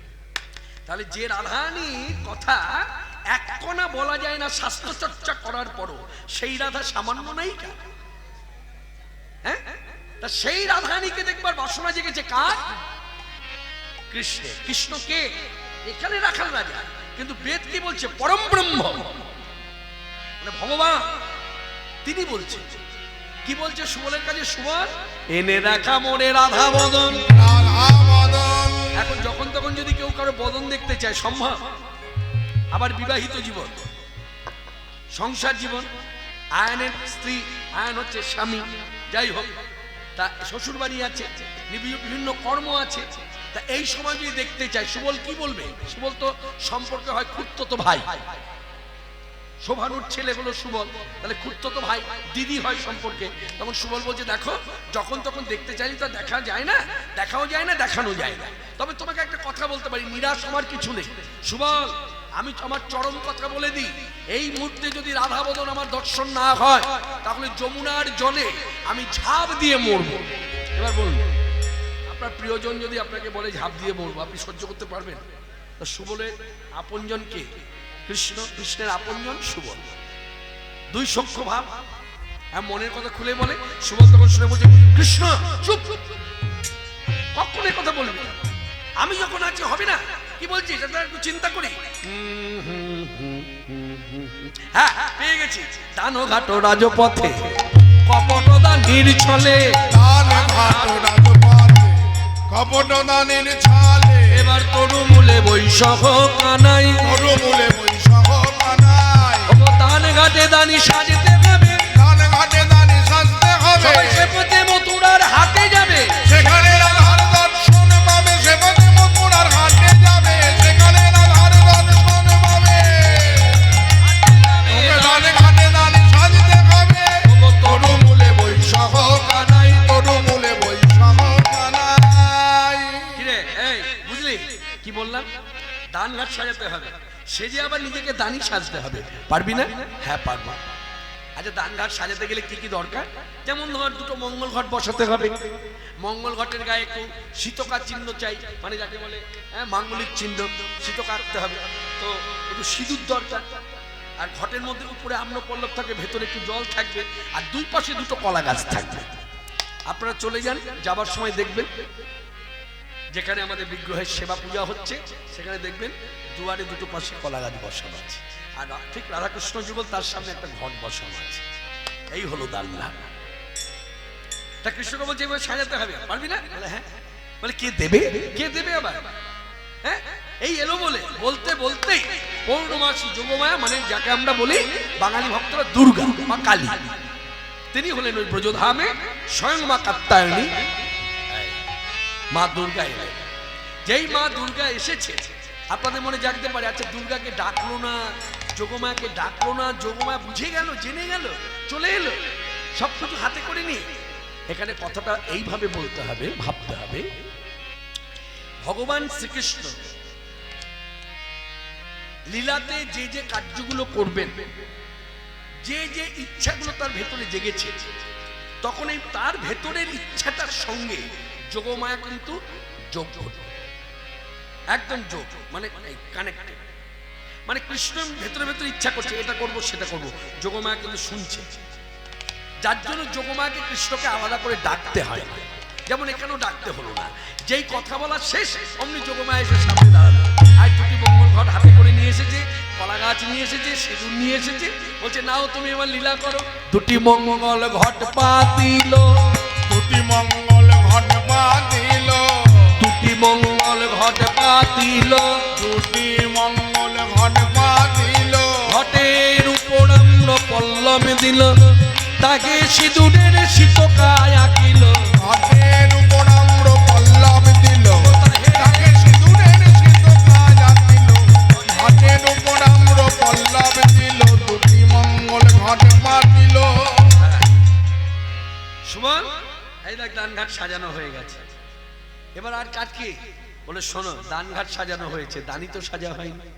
তাহলে যে রাধানী কথা এক কোনা বলা যায় না শাস্ত্র চর্চা করার পরও, সেই রাধা সামান্য নায়িকা? হ্যাঁ, তা সেই রাধানীকে দেখবার বাসনা জেগেছে কার? কৃষ্ণের। কৃষ্ণ কে? এখানে রাখাল রাজা, কিন্তু বেদ কি বলছে? পরম ব্রহ্ম মানে ভগবান। তিনি বলছেন কি বলছে? সুবলের কাছে সুবল এনে রাখা মোরে রাধা বদন, রাধা মদন এখন যখন তখন যদি কেউ কারো বদন দেখতে চায় সম্ভব? আবার বিবাহিত জীবন, সংসার জীবন, আয়নের স্ত্রী, আয়ন হচ্ছে স্বামী, যাই হোক, তা শ্বশুর বাড়ি আছে, বিভিন্ন কর্ম আছে, তা এই সময় যদি দেখতে চায় সুবল কি বলবে? সুবল তো সম্পর্কে হয় খুড়তো ভাই, শোভানুর ছেলে হলো সুবল, তাহলে খুড়তো ভাই দিদি হয় সম্পর্কে। তখন সুবল বলছে দেখো যখন তখন দেখতে চাইলে তো দেখা যায় না, দেখাও যায় না, দেখানো যায় না। তবে তোমাকে একটা কথা বলতে পারি, নিরাশ হওয়ার কিছু নেই সুবল। আমি আমার চরম কথা বলে দিই, এই মুহূর্তে যদি রাধাবদন আমার দর্শন না হয় তাহলে যমুনার জলে আমি ঝাঁপ দিয়ে মরবো। এবার বলুন, আপনার প্রিয়জন যদি আপনাকে বলে ঝাঁপ দিয়ে মরবো, আপনি সহ্য করতে পারবেন? তা সুবলের আপনজন কে? কৃষ্ণ, কৃষ্ণের আপনজন সুবল। দুই সখ্য ভাব, হ্যাঁ, মনের কথা খুলে বলে। সুবল তখন শুনে বলছে কৃষ্ণ চুপ, কখন এই কথা বলবি? আমি যখন আছি হবে না, কি বলছিস? এটা একটু চিন্তা করি। হ্যাঁ পেয়ে গেছি, দানঘাট রাজপথে কপট দানির ছলে, দানঘাট রাজপথে কপট দানির ছলে, এবার তরুমূলে বৈশাখ কানাই, তরুমূলে বৈশাখ কানাই, দানঘাটে দানি সাজতে হবে, দানঘাটে দানি সাজতে হবে, সবাই সে পথে মথুরার হাটে যাবে, সেখানে রাধার দর্শন পাবে, সে পথে মথুরার হাটে যাবে, সেখানে রাধার দর্শন পাবে, দানঘাটে দানি সাজতে হবে, তরুমূলে বৈশাখ কানাই, তরুমূলে বৈশাখ কানাই। কিরে এই বুঝলি কি বললাম? দানঘাট সাজাতে হবে, সেজে আবার নিজেকে দানি সাজতে হবে, পারবি না? হ্যাঁ পারবো। আচ্ছা দানঘাট সাজাতে গেলে কি কি দরকার? যেমন ধর দুটো মঙ্গল ঘট বসাতে হবে, মঙ্গল ঘটের গায়ে একটু শীতকার চিহ্ন চাই, মানে যাকে বলে হ্যাঁ মাঙ্গলিক চিহ্ন, শীতকার করতে হবে, তো একটু সিঁদুর দরকার, আর ঘটের মধ্যে উপরে আম্রপল্লব থাকে, ভেতরে একটু জল থাকবে, আর দুই পাশে দুটো কলা গাছ থাকবে। আপনারা চলে যান, যাবার সময় দেখবেন যেখানে আমাদের বিগ্রহের সেবা পূজা হচ্ছে সেখানে দেখবেন দুয়ারে দুটো পাশে কলা গাছ বসানো আছে, আর ঠিক রাধাকৃষ্ণ যুগল তার সামনে একটা ঘট বসানো আছে। এই হলো দানঘাট। তা কৃষ্ণকে বলছে এবার সাজাতে হবে, পারবি না? বলে হ্যাঁ। বলে কে দেবে? কে দেবে আবার? হ্যাঁ এই এলো বলে বলতে বলতেই পৌর্ণমাসী যোগমায়া, মানে যাকে আমরা বলি বাঙালি ভক্তরা দুর্গা মা কালী, তিনি হলেন ওই ব্রজধামে স্বয়ং মা কাত্যায়নী, মা দুর্গা এলেন। যেই মা দুর্গা এসেছে আপনাদের মনে জাগতে পারে, আচ্ছা দুর্গাকে ডাকলো না, যোগমায়াকে ডাকলো না, যোগমায়া বুঝে গেল, জেনে গেল, চলে এলো সবকিছু হাতে করে নিয়ে। এখানে কথাটা এইভাবে বলতে হবে, ভাবতে হবে, ভগবান শ্রীকৃষ্ণ লীলাতে যে যে কার্যগুলো করবেন, যে যে ইচ্ছাগুলো তার ভেতরে জেগেছে, তখন এই তার ভেতরের ইচ্ছাটার সঙ্গে যোগমায়া কিন্তু যোগ করবে, একদম যোগ, মানে কানেক্টেড। মানে কৃষ্ণ ভেতরে ভেতরে ইচ্ছা করছে এটা করব সেটা করব, যোগমায়া কিন্তু শুনছে, যার জন্য যোগমায়াকে কৃষ্ণকে আলাদা করে ডাকতে হয় না। যেমন এখানেও ডাকতে হলো না, যেই কথা বলা শেষ অমনি যোগমায়া এসে সামনে দাঁড়ালো, আর দুটি মঙ্গল ঘট হাতে করে নিয়ে এসেছে, কলা গাছ নিয়ে এসেছে, সিঁদুর নিয়ে এসেছে, বলছে নাও তুমি এবার লীলা করো। দুটি মঙ্গল ঘট পাতিল, দুটি মঙ্গল ঘট পাতিল, দুটি মঙ্গল ঘট পাতিল, দুটি মঙ্গল ঘট পাতিল, ঘটের উপর আম্রপল্লব দিল, তাকে সিঁদুরের শীতকায় আঁকিল, ঘটের উপর আম্রপল্লব দিল, তাকে সিঁদুরের শীতকায় আঁকিল, ঘটের উপর আম্রপল্লব দিল, দুটি মঙ্গল ঘট পাতিল। সুমন এই দেখ দানঘাট সাজানো হয়ে গেছে, এবার আর কাজ কি? বলে শোনো দানঘাট সাজানো হয়েছে, দানি তো সাজা হয়নি,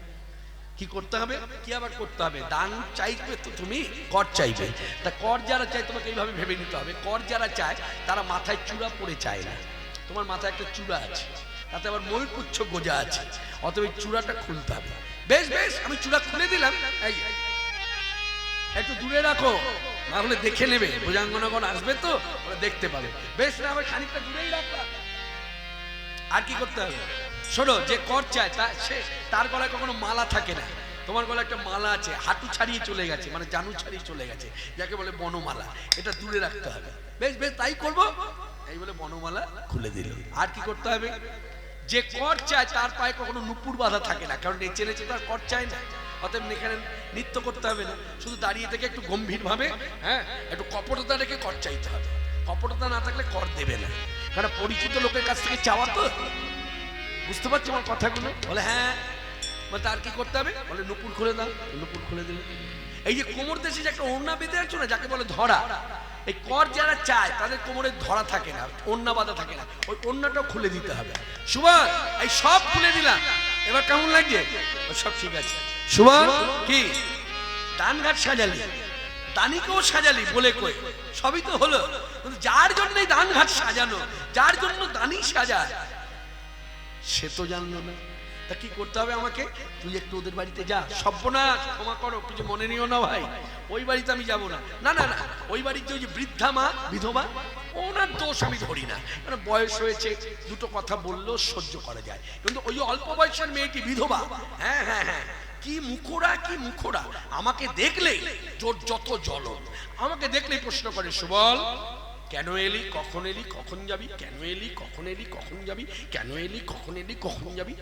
কি করতে হবে? কি আবার করতে হবে? দান চাইবে তো তুমি, কর চাইবে, তা কর যারা চায় তোমাকে এইভাবে ভেবে নিতে হবে, কর যারা চায় তারা মাথায় চূড়া পরে চায় না। তোমার মাথায় একটা চূড়া আছে, তাতে আবার ময়ূরপুচ্ছ গোজা আছে, অতএব চূড়াটা খুলতে হবে। বেশ বেশ আমি চূড়া খুলে দিলাম, এই একটু দূরে রাখো, না হলে দেখে নেবে, ভুজাঙ্গনগণ আসবে তো ওরা দেখতে পাবে। বেশ না আবার খানিকটা দূরেই রাখলাম। আর কি করতে হবে? শোনো, যে কর চায় তার গলায় কখনো মালা থাকে না, তোমার গলায় একটা মালা আছে, হাঁটু ছাড়িয়ে চলে গেছে, মানে জানু ছাড়িয়ে চলে গেছে, যাকে বলে বনমালা, এটা দূরে রাখতে হবে। বেশ বেশ তাই করবো, এই বলে বনমালা খুলে দিল। আর কি করতে হবে? যে কর চায় তার পায়ে কখনো নুপুর বাঁধা থাকে না, কারণ নেচে নেচে তার কর চায় না। অতএব এখানে নৃত্য করতে হবে না, শুধু দাঁড়িয়ে থেকে একটু গম্ভীর ভাবে, হ্যাঁ, একটু কপটতা রেখে কর চাইতে হবে। কপটতা না থাকলে কর দেবে না, কারণ পরিচিত লোকের কাছ থেকে চাওয়া তো। বুঝতে পারছো আমার কথাগুলো? বলে হ্যাঁ, বলতে আর কি করতে হবে? বলে নুপুর খুলে দাও, নুপুর খুলে দিলে। এই যে কোমর দেশে যে একটা ওড়না বেঁধে আছো না, যাকে বলে ধরা, এই কর যারা চায় তাদের কোমরে ধরা থাকে না, ওড়না বাঁধা থাকে না, ওই ওড়নাটাও খুলে দিতে হবে। সুভাষ, এই সব খুলে দিলাম, এবার কেমন লাগছে? সব ঠিক আছে। সুভাষ কি দানঘাট সাজালি, দানিকেও সাজালি বলে কই, সবই তো হলো, কিন্তু যার জন্য এই দানঘাট সাজানো, যার জন্য দানি সাজায়, সে তো জানলো না। তা কি করতে হবে আমাকে? তুই একটু ওদের বাড়িতে যা। সর্বনাশ, ক্ষমা করো, কিছু মনে নিও না ভাই, ওই বাড়িতে আমি যাবো না। না না না, ওই বাড়িতে ওই যে বৃদ্ধা মা, বিধবা, ওনার দোষ আমি ধরি না, মানে বয়স হয়েছে, দুটো কথা বললেও সহ্য করা যায়, কিন্তু ওই অল্প বয়সের মেয়েটি বিধবা, হ্যাঁ হ্যাঁ হ্যাঁ, কি মুখোরা, কি মুখোরা, আমাকে দেখলেই যত জ্বলন, আমাকে দেখলেই প্রশ্ন করে, সুবল কেন এলি, কখন এলি, কখন যাবি, কেন এলি, কখন এলি, কখন যাবি, কেন এলি, কখন এলি, কখন যাবি।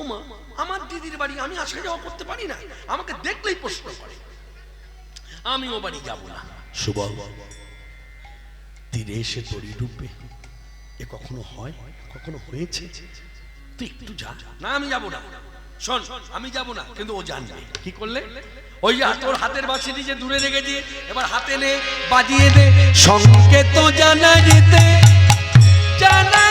ওমা, আমার দিদির বাড়ি আমি আসা যাওয়া করতে পারি না, আমাকে দেখলেই প্রশ্ন করে, আমি ও বাড়ি যাব না। সুবল, তীরে এসে তরি ডুববে, এ কখনো হয়, কখনো হয়েছে? তুই একটু যা। না আমি যাব না। শোন, আমি যাব না, কিন্তু ও জানবে। কি করলে? ওই তোর হাতের বাঁশিটি যে দূরে রেখে দিয়ে, এবার হাতে নে, বাজিয়ে দে, সংকেত জানা যেতে, জানা